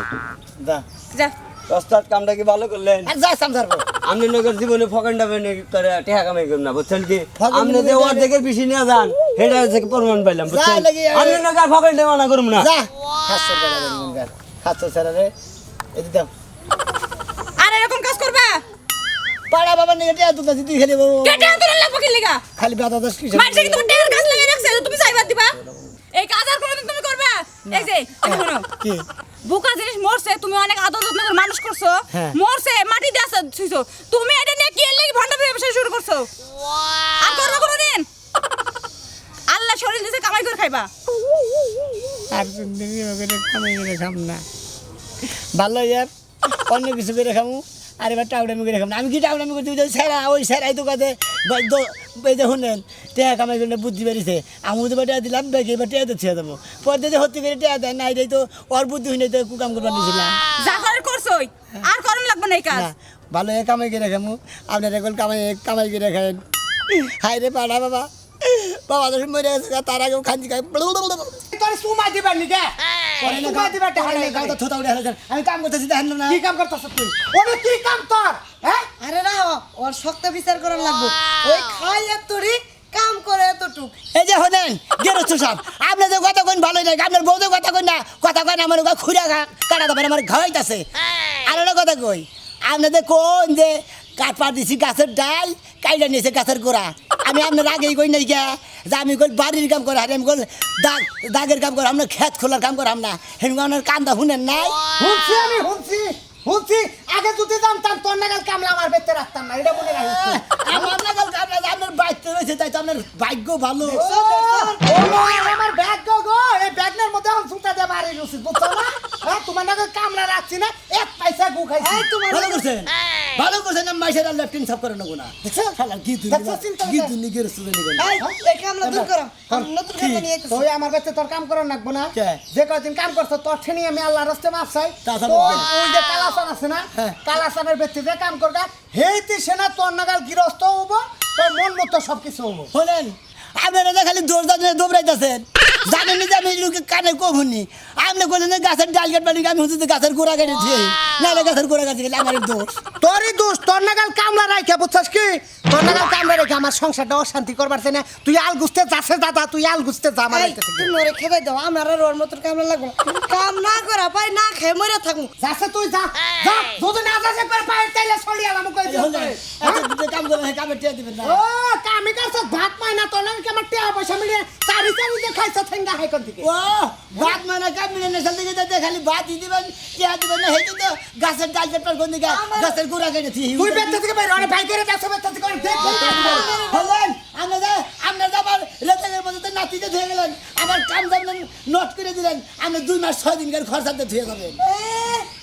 দা যা ওস্তাদ কামটা কি ভালো করলেন আর যা সামঝারবো আপনি নগর জীবনে ফকন্ডা বেনে করে টাকা কামাই করুন না বুঝছেন কি ফকন্ডা আপনি যে বেনে- অর্ধেকের বেশি নিয়ে যান সেটা থেকে প্রমাণ পাইলাম বুঝছেন লাগি, আপনি নগর ফকন্ডা মানা করুন না যা হাসছো বেলা দেন হাসছো স্যার রে এই দাও আর এরকম কাজ করবা পাড়া বাবা নিয়ে টিয়া দুটা তুই খেলে কেটে আন্দোলন লাগবো কি লিগা খালি বাধা দাস কি মানছে কি তুমি টেকার কাজ লাগিয়ে রাখছে তুমি চাইবার দিবা এই কাজ আর কোনোদিন তুমি করবা এই যে এটা শোনো কি বোকা জিনিস মরছে তুমি অনেক আদর যত্ন করে মানুষ করছো হ্যাঁ। মরছে মাটি দিয়ে ছুইছো তুমি এটা নিয়ে কি এর লাগি ভন্ডা ব্যবসা শুরু করছো আর করবা কোনোদিন আল্লাহ শরীর দিছে কামাই করে খাইবা আর জিন্দগি করে কামাই করে খাম না ভালো ইয়ার অন্য কিছু করে খামু আর এবার টাউডামি করে খাম না আমি কি টাউডামি করতে ওই স্যারা ওই স্যারাই তো কাছে এই যে শুনেন টেয়া কামাই করে বুদ্ধি বেরিয়েছে আমি তো টেয়া দিলাম দেখে এবার টেয়া তো ছেড়ে দেবো পরে যে হতে করে টেয়া দেয় না এটাই তো ওর বুদ্ধি হইলে তো কুকাম করবার নিয়েছিলাম যা করার করছোই আর করন লাগবে না এই কাজ না ভালো কামাই করে খামু আপনার এখন কামাই করে খাইন হাই রে পাড়া বাবা বাবা যখন মরে গেছে তার আগেও খাঞ্চি খাই তোর সুমা দিবার নি কে সুমা দিবার আমি কাম করতেছি দেখেন না কি কাম করতেছ তুই ওরে কি কাম তোর হ্যাঁ আরে না ওর শক্ত বিচার করার লাগবে ওই খাই এতরি কাম করে এতটুক এই যে হলেন গেরস্ত সাহেব আপনি যে কথা কইন ভালোই লাগে আপনার বউ যে কথা কইন না কথা কইন আমার খুঁড়া কাটা দেবেন আমার খাওয়াইতেছে আর একটা কথা কই আপনি যে কোন যে কাটপা দিছি গাছের ডাল কাইটা নিয়েছে গাছের গোড়া আমি আপনার আগেই কই নাই গা যে আমি কই বাড়ির কাম করে আমি কই দাগের কাম করে আমরা খেত খোলার কাম করে না হেন আপনার কান্দা শুনেন নাই শুনছি আগে যদি জানতাম তোর নাগাল কামলা আমার বেতে রাখতাম না এটা মনে রাখিস তুই। আমার নাগাল কামলা আপনার বাইকতে রয়েছে তাই তো আপনার ভাগ্য ভালো আমার ব্যাগ গো এই ব্যাগের মধ্যে আমি জুতা দিয়ে বাড়ি রুছি বুঝছো না হ্যাঁ তোমার নাগাল কামলা রাখছি না এক পয়সা গু খাইছি ভালো করছেন আমি মাইসের আর লেফটিন সাফ করে নেবো না শালা কি তুই দেখছো চিন্তা কি করে? তুই নিগের সুদে নিবেন এই কামলা দূর করো নতুন কামলা নিয়ে আইতেছি তুই আমার বেতে তোর কাম করার লাগবো না কে? যে কয়দিন কাম করছো তোর ঠেনি আমি আল্লাহ রাস্তে মাপ চাই তাছাড়া তোর বলবেন। ওই যে কালাসান আছে না হ্যাঁ। কালাসানের বেতে যে কাম করগা হেইতে সেনা তোর নাগাল গৃহস্থ হবো তোর মন মতো সবকিছু হবো হলেন আপনারা যে খালি দৌড় দাঁড়িয়ে দৌড়াইতেছেন জানেন যে আমি লোকে কানে কখনই আপনি বলেন গাছের ডাল কাটবানি আমি হচ্ছে গাছের গোড়া কেটে দিয়ে না গাছের গোড়া কাটে গেলে আমার দোষ তোরই দোষ তোর নাগাল কামলা রাখে বুঝছস কি তোর নাগাল কামলা রেখে আমার সংসারটা অশান্তি করবার চাই না তুই আল গুছতে যাচ্ছে দাদা তুই আল গুছতে যা আমার এই, তুমি ওরে খেদাই দাও আমার আর ওর মতন কামলা লাগবে না। কাম না করা পাই না খেয়ে মরে থাকুন যাচ্ছে তুই যা যা যদি না যাচ্ছে একবার পায়ের তাইলে ছড়ি আলাম কই দিও কাম করে কামে টিয়া দিবেন না ও কামে কাছে ভাত পাই না তোর নাকি আমার টাকা পয়সা মিলিয়ে সারি সারি যে খাইছ ঠেঙ্গা হাই কোন থেকে ও ভাত মানে কাম মিলে নেশাল থেকে যাতে খালি ভাত দিবেন টিয়া দিবেন না হেতু তো গাছের ডাল চাপটার কোন দিকে গাছের গোড়া কেটে থি তুই বেত্তা থেকে বাইরে অনেক ভাই করে দেখছ বেত্তা থেকে দেখ হলেন আমরা আবার রেতের মধ্যে তো নাতিতে ধুয়ে গেলেন আবার কাম যাবেন নোট করে দিলেন আপনি 2 মাস 6 দিন করে খরচাতে ধুয়ে যাবেন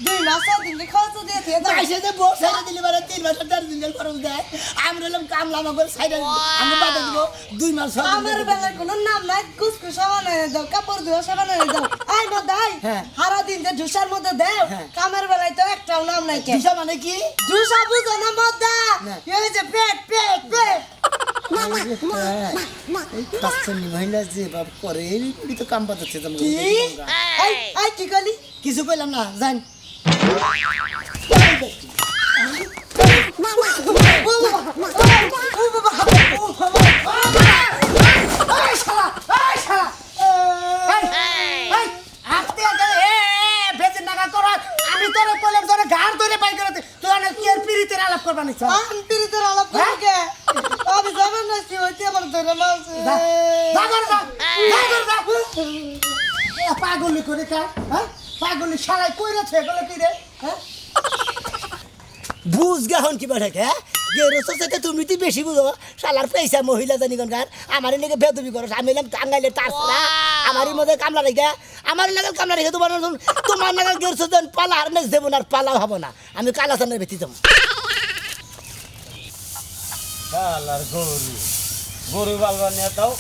2 মাস 6 দিন খরচ দিয়ে থিয়ে দাও পয়সা দিয়ে বউ সাইডে দিলে মানে 3 মাস 4 দিন করে খরচ দেয় আমরা হলাম কামলা আমাকে সাইডে আমরা বাদ দিব 2 মাস 6 দিন আমার বেলায় কোনো নাম নাই কুসকুস সাবানে দাও কাপড় ধোয়া সাবানে দাও আই মা দাই হ্যাঁ। সারা দিন যে ঝুসার মধ্যে দেও হ্যাঁ। কামের বেলায় তো একটাও নাম নাই কে দিশা মানে কি ঝুসা বুঝো না মদ্দা না। এই যে পেট পেট পেট পাঁচশনি মহিলা যে বাপ করে এই কুড়ি তো কাম পাচ্ছে কি আই আই কি কলি কিছু কইলাম না জান এই শালা এই শালা এই এই আপনি আগে বেজে নাগা কর আমি তোরে কইলাম তোরে গান ধরে বাই করে তুই অনেক কি এর পিরিতের আলাপ করবা নিছ আন্তিরিতের আলাপ করে কে আমি যাবেন না কি হইতে আমার ধরে মারছে পাগলি করে কা হ্যাঁ পাগলি শালাই কইরা থে গেল কি রে হ্যাঁ বুঝ গাহন কি বাড়ে হ্যাঁ গেরো সাথে তুমি তো বেশি বুঝো শালার পয়সা মহিলা জানি কোনকার আমার নাকি বেদবি করো আমি এলাম টাঙ্গাইলে তার ছাড়া আমারই মধ্যে কামলা রেখে আমার নাগাল কামলা রেখে তোমার নাগাল গেরছো দেন পালা আর নেক্সট দেবো না আর পালাও হবো না আমি কালাসানের বেতি যাবো শালার গরু বালবা নিয়ে তাও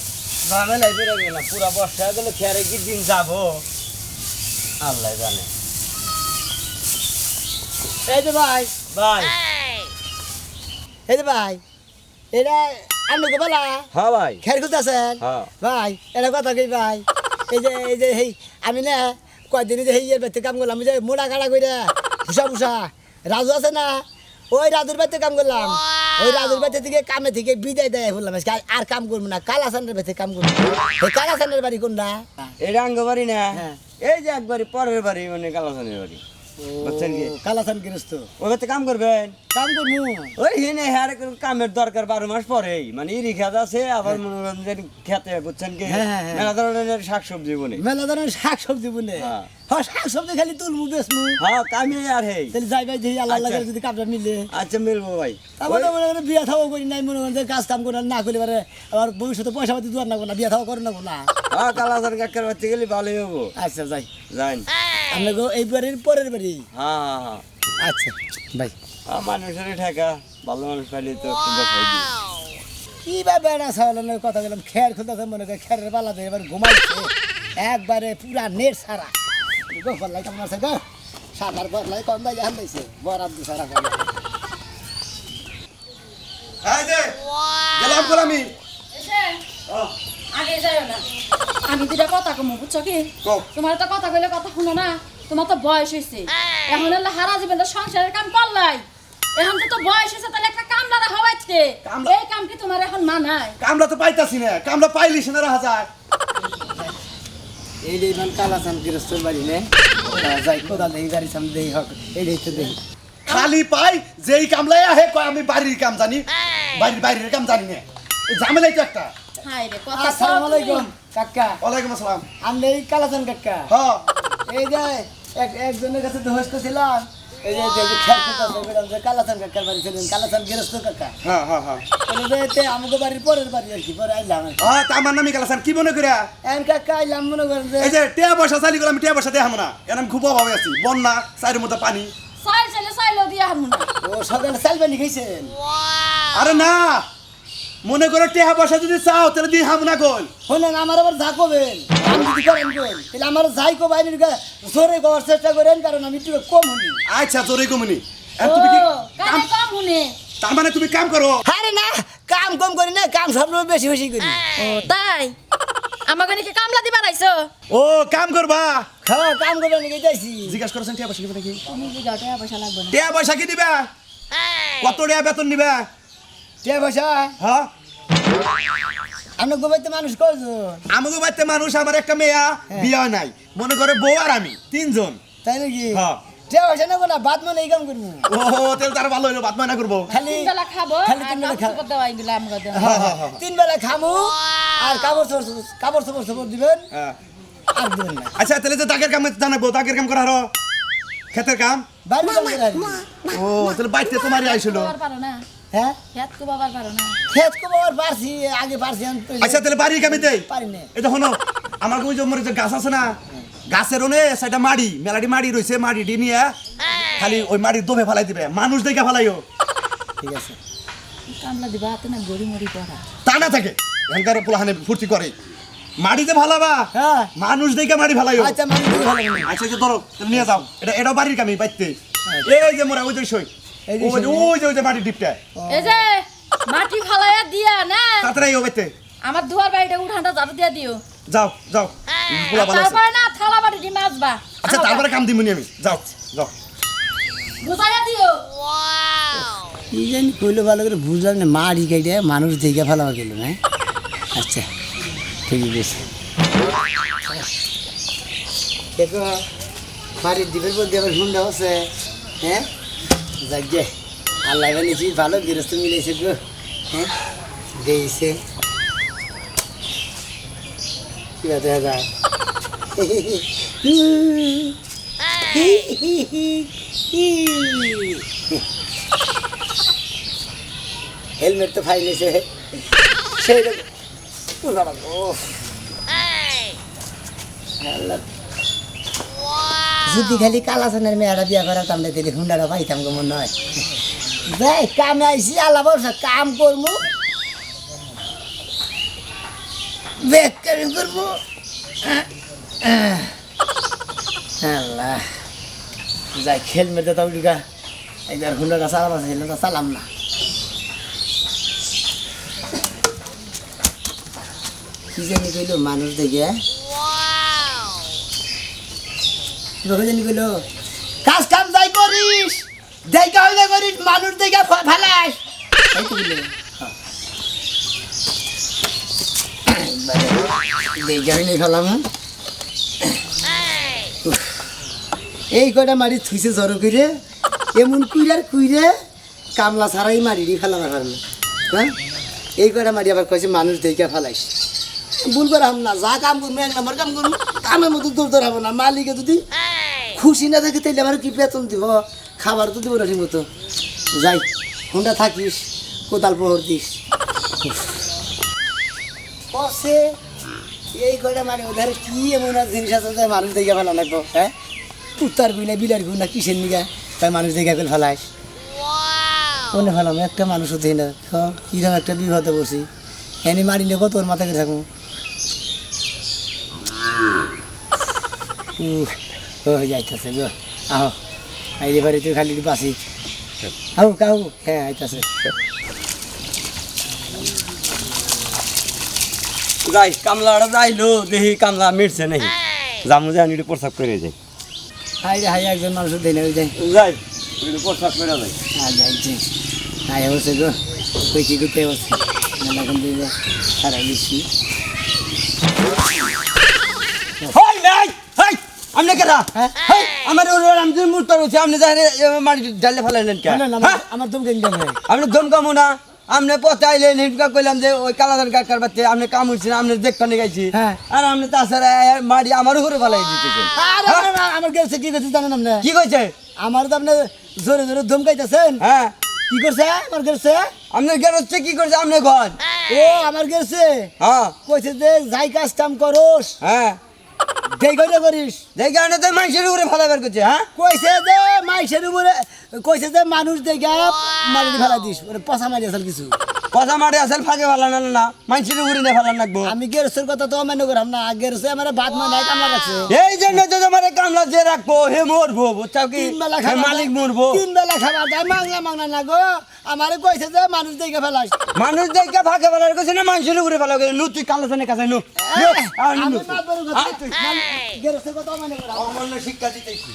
ঝামেলায় বেড়ে গেলাম পুরা বর্ষা গেলে খেয়ারে কি দিন যাবো আল্লাহ জানে এই যে ভাই ভাই এই যে ভাই এটা আপনি কে বলা হ্যাঁ ভাই খেয়াল করতেছেন হ্যাঁ। ভাই এটা কথা কই ভাই এই যে হেই আমি না কয়দিন যে হেই এর বাড়িতে কাম করলাম ওই যে মোড়া কাটা কইরা ভুষা ভুষা রাজু আছে না ওই রাজুর বাড়িতে কাম করলাম ওই রাজুর বাড়িতে থেকে কামে থেকে বিদায় দেয় বললাম আজকে আর কাম করবো না কালাসানের বাড়িতে কাম করবো ওই কালাসানের বাড়ি কোনটা এটা আঙ্গ বাড়ি না হ্যাঁ। এই যে একবারই পরের বাড়ি মানে কালাসানের বাড়ি বুঝছেন কি কালাসান গৃহস্থ ওই বাড়িতে কাম করবেন কাম করবো ওই হিনে হ্যাঁ কামের দরকার 12 মাস পরেই মানে ইরি খেত আছে আবার মনোরঞ্জন খেতে বুঝছেন কি হ্যাঁ, হ্যাঁ, হ্যাঁ। মেলা ধরনের শাক সবজি বনে মেলা ধরনের শাক সবজি বুনে হ্যাঁ। হ্যাঁ শাক সবজি খালি তুলমু বেসমু হ্যাঁ কামি আর হেই তাহলে যাই ভাই দেখি আল্লাহ আল্লাহ আচ্ছা। করে যদি কাপটা মিলে আচ্ছা মিলবো ভাই তারপরে মনে করেন বিয়া থাও করি নাই মনে করেন যে কাজ কাম করে না করলে পারে আবার ভবিষ্যতে পয়সা পাতি দুয়ার নাগবো না বিয়া থাও করে নাগবো না হ্যাঁ কালাসার কাকার বাড়িতে গেলে ভালোই হবো আচ্ছা যাই যাইন আপনাকে এই বাড়ির পরের বাড়ি হ্যাঁ হ্যাঁ আচ্ছা ভাই মানুষের ঠেকা ভালো মানুষ পাইলে তো একটু দেখাই দিই কি বা বেড়া ছাগলের কথা বললাম খের খুলতে মনে করে খেরের পালা দিয়ে এবার ঘুমাইছে একবারে পুরা নেট সারা গোফর লাই কেমন আছে গো সাদার পর লাই কম দাই হান দিছে বরাদ দি সারা করে এই যে গেলাম গোলামি আগে যাইও না আমি দুটা কথা কমু বুঝছো কি কও। তোমার তো কথা কইলে কথা শুনো না তোমার তো বয়স হয়েছে এখন হলে হারা জীবন তো সংসারের কাম করলাই এখন তো বয়স হয়েছে তাহলে একটা কামলারা হওয়াইতে এই কাম কি তোমার এখন মানায় কামলা তো পাইতাছি না কামলা পাইলিস না রাখা যায় এই যে মান কালাসান গৃহস্থর বাড়ি নে যাই কোদাল দেই গাড়ি সামনে দেই হক এই দেই তো দেই খালি পাই যেই কামলাই আহে কয় আমি বাড়ির কাম জানি বাইরের কাম জানি না এই ঝামেলাই তো একটা হাই রে কথা আসসালামু আলাইকুম কাকা ওয়ালাইকুম আসসালাম আমি এই কালাসান কাকা হ্যাঁ এই যে একজনের কাছে দোষ করছিলাম এই যে খেয়াল করতেছে বেড়াম যে কালাসান কাকার বাড়ি ছিলেন কালাসান গৃহস্থ কাকা হ্যাঁ হ্যাঁ হ্যাঁ বলে যে আমাকে বাড়ির পরের বাড়ি আর কি পরে আইলাম হ্যাঁ তা আমার নামই গেলাম কি মনে করিয়া এখন কাকা আইলাম মনে করেন যে এই যে টিয়া পয়সা চালি গেলাম টিয়া পয়সা দেখাম না এখন আমি খুব অভাবে আছি বন্যা চাইর মধ্যে পানি সাইল চাইলে সাইলও দিয়া হামু না ও সকালে চালবানি খাইছেন আরে না মনে করে টিয়া পয়সা যদি চাও তাহলে দিয়ে হাম না কই শোনেন আমার আবার যা করবেন আমি যদি করেন কই তাহলে আমার যাই কো বাইরের জোরে করার চেষ্টা করেন কারণ আমি একটু কম হলি আচ্ছা জোরে কমনি তুমি কি কানে কম শুনে তার মানে তুমি কাম করো আরে না কাম কম করি না কাম সবসময় বেশি বেশি করি ও তাই আমাকে নাকি কামলা দিবা রাইছো ও কাম করবা হ্যাঁ কাম করবেন নাকি যাইছি জিজ্ঞাসা করছেন টিয়া পয়সা দিবে নাকি তুমি কি গাটে পয়সা লাগবে না টিয়া পয়সা কি দিবা কত টাকা বেতন নিবা কে পয়সা হ্যাঁ আমরা গোবাইতে মানুষ কয়জন আমাকে বাড়িতে মানুষ আমার একটা মেয়া বিয়া নাই মনে করে বউ আর আমি 3 জন তাই নাকি হ্যাঁ কে পয়সা নেবো না বাদ মানে এই কাম করবো ও তাহলে তার ভালো হইলো বাদ মানা করবো খালি তিন বেলা খাবো খালি আর তিন বেলা কাপড় চোপড় দেওয়াই দিলে আমাকে দেওয়া তিন বেলা খামু আর কাপড় চোপড় দিবেন হ্যাঁ। আর দিবেন না আচ্ছা তাহলে যে দাগের কাম জানাবো দাগের কাম করা হারো ক্ষেতের কাম বাইরে কাম করে আসবি। ও তাহলে বাইতে তোমারই আইছিল বাবার পারো না হ্যাঁ খেত কো বাবার পারো না খেত কো বাবার পারছি আগে পারছি আমি তো আচ্ছা তাহলে বাড়ির কামে দেই পারি না এটা হনো আমার ওই যে মরে যে গাছ আছে না গাছের ওনে সেটা মাড়ি মেলাটি মাড়ি রইছে মাড়িটি নিয়ে খালি ওই মাড়ির দোভে ফেলাই দিবে মানুষ দেখে ফেলাইও ঠিক আছে কামলা দিবা হাতে না গড়ি মরি পড়া তা না থাকে এখানকার পোলাহানে ফুর্তি করে মাটিতে ভালাবা হ্যাঁ মানুষ দেখে মাড়ি ফেলাইও আচ্ছা মানে ভালো না আচ্ছা যে ধরো তাহলে নিয়ে যাও এটাও বাড়ির কামি বাইতে এই যে মোরা ওই যে সই এই যে ওই যে মাটির ডিপটা এই যে মাটি ফালাইয়া দিয়া না তাড়াতাড়ি ও বাইতে আমার দুয়ার বাড়িটা উঠানটা ঝাড়ু দিয়া দিও যাও যাও পোলা ভালো আছে তারপরে না থালা বাটি দি মাছবা আচ্ছা তারপরে কাম দিমুনি আমি যাও যাও গুছাইয়া দিও কি জানি কইলো ভালো করে বুঝলাম না মারি কাইটা মানুষ দেখে ফেলাবা গেল না আচ্ছা ঠিকই বেশ দেখো বাড়ির দ্বীপের মধ্যে আবার হুন্ডা আছে হ্যাঁ যাক গে আল্লাহ বানিয়েছি ভালো গৃহস্থ মিলেছে গো হ্যাঁ দিয়েছে কি দেখা যায় হেলমেট তো ফাইলেছে সেই যদি খালি কালাসানের মেয়েরা বিয়া করা তাহলে তেলে হুন্ডারা পাইতাম গো মনে হয় যাই কামে আইসি আল্লাহ বর্ষা কাম করবো বেকারি করবো আল্লাহ যাই হেলমেটে তাও ঢুকা একবার হুন্ডারা চালাম আছে হেলমেটটা চালাম না কি জানি কইলো মানুষ দেখে জানি কইলো কাজ কাম যাই করিস দেখা হইলে করিস মানুষ দেখে ফেলাস তাই তো বললো দেখা হইলে ফেলাম এই কটা মারি থুইছে জড়ো করে এমন কুইরে কামলা ছাড়াই মারি দি ফেলাম আর না হ্যাঁ এই কটা মারি আবার কইছে মানুষ দেখে ফেলাইস ভুল করে হাম না যা কাম করবো এক নম্বর কাম করবো কামের মতো দৌড় দৌড়াবো না মালিকে যদি খুশি না থাকে তাইলে আমার কি বেতন দিব খাবার তো দিব না ঠিক মতো যাই হুন্ডা থাকিস কোদাল পোহর দিস কষে এই কটা মানে ওদের কি এমন এক জিনিস আছে যে মানুষ দেখে ফেলা লাগবো হ্যাঁ উত্তর গুনা বিলার গুনা কিসের নিগা তাই মানুষ দেখে ফেল ফেলাইস মনে ফেলাম একটা মানুষও দিই না কিরকম একটা বিপদে বসি এনে মারি নেবো তোর মাথা করে থাকবো ও যাইতেছে গো আহ এই বাড়ি তুই খালি বাসি আহ কাউ হ্যাঁ আইতাছে যাই কামলাটা যাইলো দেখি কামলা মিটছে নাকি জামু যে আমি প্রস্তাব করে যাই হাই রে হাই একজন মানুষ দেয় না ওই যাই যাই প্রস্তাব করে যাই আর যাইছে হাই অবশ্যই গো কই কি করতে অবশ্যই এখন দিয়ে সারা দিচ্ছি হই নাই হই আমনে কেডা হ্যাঁ? হই আমার ওর আমি যে মুরতা রইছে আমনে জানে মারি ডালে ফেলাইলেন কে হ্যাঁ? আমার দম কেন যাবে আপনি ধমকামু না আমনে পচাইলেন হিটকা কইলাম যে ওই কালাদান কাকার বাচ্চা আমনে কাম হইছে না আমনে দেখতে গাইছি হ্যাঁ। আর আমনে তাছাড়া মারি আমার উপরে ফেলাই দিতেছেন আমার গেছে কি করছে জানেন আপনি কি কইছে আমার তো আপনি জোরে জোরে ধমকাইতেছেন হ্যাঁ কি করছে আমার গেছে আমনে গেরছে কি করছে আমনে ঘর ও আমার গেছে হ্যাঁ কইছে যে যাই কাজ কাম করস হ্যাঁ দেই কইরা করিস যে কারণে তো মানুষের উপরে ফেলাবার করছে হ্যাঁ কইছে যে মাইসের উপরে কইছে যে মানুষ দেখে মারি ফেলা দিস ওরে পচা মারি আসল কিছু কথা মারে আসল ফাঁকে ফেলানো না মানুষের উপরে নিয়ে ফেলান লাগবো আমি গেরসের কথা তো অমান্য করাম না গেরসে আমার ভাত মানে কামলা রাখছে এই জন্য তো তোমার কামলা যে রাখবো হে মরবো বুঝছাও কি তিন বেলা হে খাবার মালিক মরবো তিন বেলা খাবার দেয় মাংনা না গো আমারে কইছে যে মানুষ দেখে ফেলাস মানুষ দেখে ফাঁকে ফেলার করছে না মানুষের উপরে ফেলা করে নু তুই কালাসানের কাছে নু আমি না বড় কথা গেরসের কথা অমান্য করাম অমূল্য শিক্ষা দিতেছি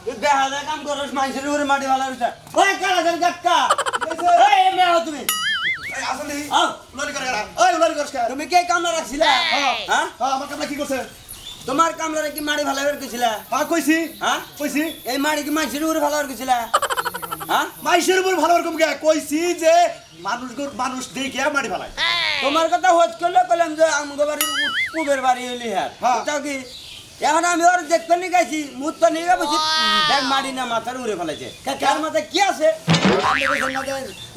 তুই বেহাদা কাম করস মানুষের উপরে মাটি ফেলা হচ্ছে ওই কালাসান কাকা ওই এমনি আও তুমি এই আসলে আও উলারি করে গেলা ওই উলারি করছ কে তুমি কে কামলা রাখছিলা হ্যাঁ হ্যাঁ আমার কামলা কি করছে তোমার কামলারে কি মাটি ফেলাবার কইছিলা হ্যাঁ কইছি হ্যাঁ কইছি এই মাটি কি মানুষের উপরে ফেলাবার কইছিলা হ্যাঁ মাইশের উপর ভালো রকম কে কইছি যে মানুষ দেখে মারি ফেলায় তোমার কথা হোচ করলে কইলাম যে আমগো বাড়ি পুবের বাড়ি হইলি হ্যাঁ হ্যাঁ। বুঝছো কি এখন আমি ওর দেখতে নিয়ে গেছি মুখ তো নিয়ে বসে দেখ মারি না মাথার উড়ে ফেলেছে কার মাথায় কি আছে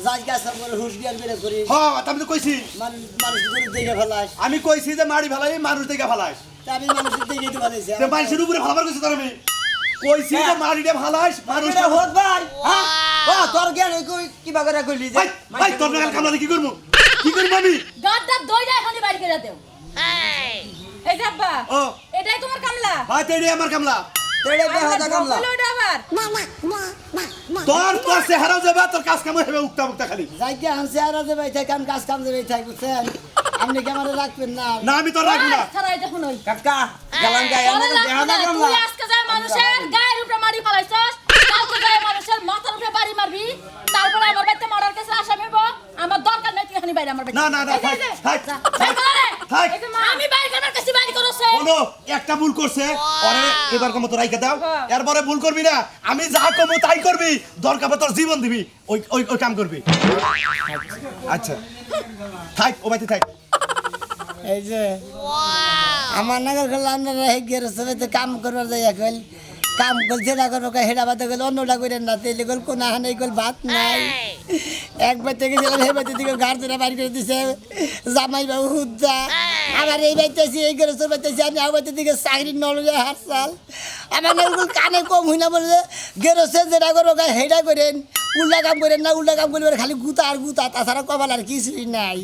যাই গাছ বলে হুঁশিয়ার বেড়ে করি হ্যাঁ আমি তো কইছি মানুষ গরু দেখে ফেলাস আমি কইছি যে মারি ফেলাই মানুষ দেখে ফেলাস তা আমি মানুষের দেখে তো ফেলাইছি যে মানুষের উপরে ভালো কইছি তোর আমি কইছি যে মারিটা ফালাস মানুষ মানুষটা হোত ভাই হ্যাঁ ও তোর জ্ঞান কই কি বাগরা কইলি যে ভাই তোর নাগাল কামলা কি করবো আমি গাদটা দইটা এখনই বাইরে করে দেও এই যে আব্বা ও এটাই তোমার কামলা ভাই তেড়ে আমার কামলা তেড়ে বে হতা কামলা বলো এটা আবার তোর তোর চেহারা যাবে তোর কাজ কাম হবে উক্তা উক্তা খালি যাই গে হাসে আর যাবে তাই কাম কাজ কাম যাবে তাই বুঝছেন আপনি কি আমারে রাখবেন না না আমি তোর রাখবো না ছাড়াই দেখুন ওই কাকা গেলাম গায় তোরে আমাকে রাখবো দেহা না, কামলা তুই আজকে যায় মানুষের গায়ের উপরে মারি ফেলাইছস কালকে যায় মানুষের মাথার উপরে বাড়ি মারবি তারপরে আমার বাড়িতে মারার কেসে আসামি হবো আমার দরকার নাই তুই এখানে বাইরে আমার বাড়িতে না, না, না, এই যে, এই যে, থাক, যা, থাক, বাইর কর রে। থাক। এই যে মা, আমি বাইর করার কাছে বাইর করছে বলো একটা ভুল করছে পরে এবার কম তো রাইখা দাও হ্যাঁ। এরপরে ভুল করবি না আমি যা কমো তাই করবি দরকার পড়ে তোর জীবন দিবি ওই ওই ওই কাম করবি আচ্ছা থাক ও বাইতে থাক এই যে আমার নাগাল করলে আপনারা গেরোসবে কাম করবার যাই এখন কাম করছে না করবো হেডা বাদে গেলে অন্যটা করেন না তেলে গেল কোন হানে গেল ভাত নাই একবার থেকে গেলাম এই বাড়িতে দিকে গাড় ধরে বাড়ি করে দিছে জামাই বাবু হুদ্দা আবার এই বাড়িতেছি এই গেরোসের বাড়িতেছি আমি আর বাড়িতে দিকে চাকরি নলগে হার সাল আমার নাগাল কানে কম হই না বলে গেরোসে যেটা করবো হেডা করেন উল্টা কাম করেন না উল্টা কাম করবেন খালি গুতা আর গুতা তাছাড়া কপাল আর কিছুই নাই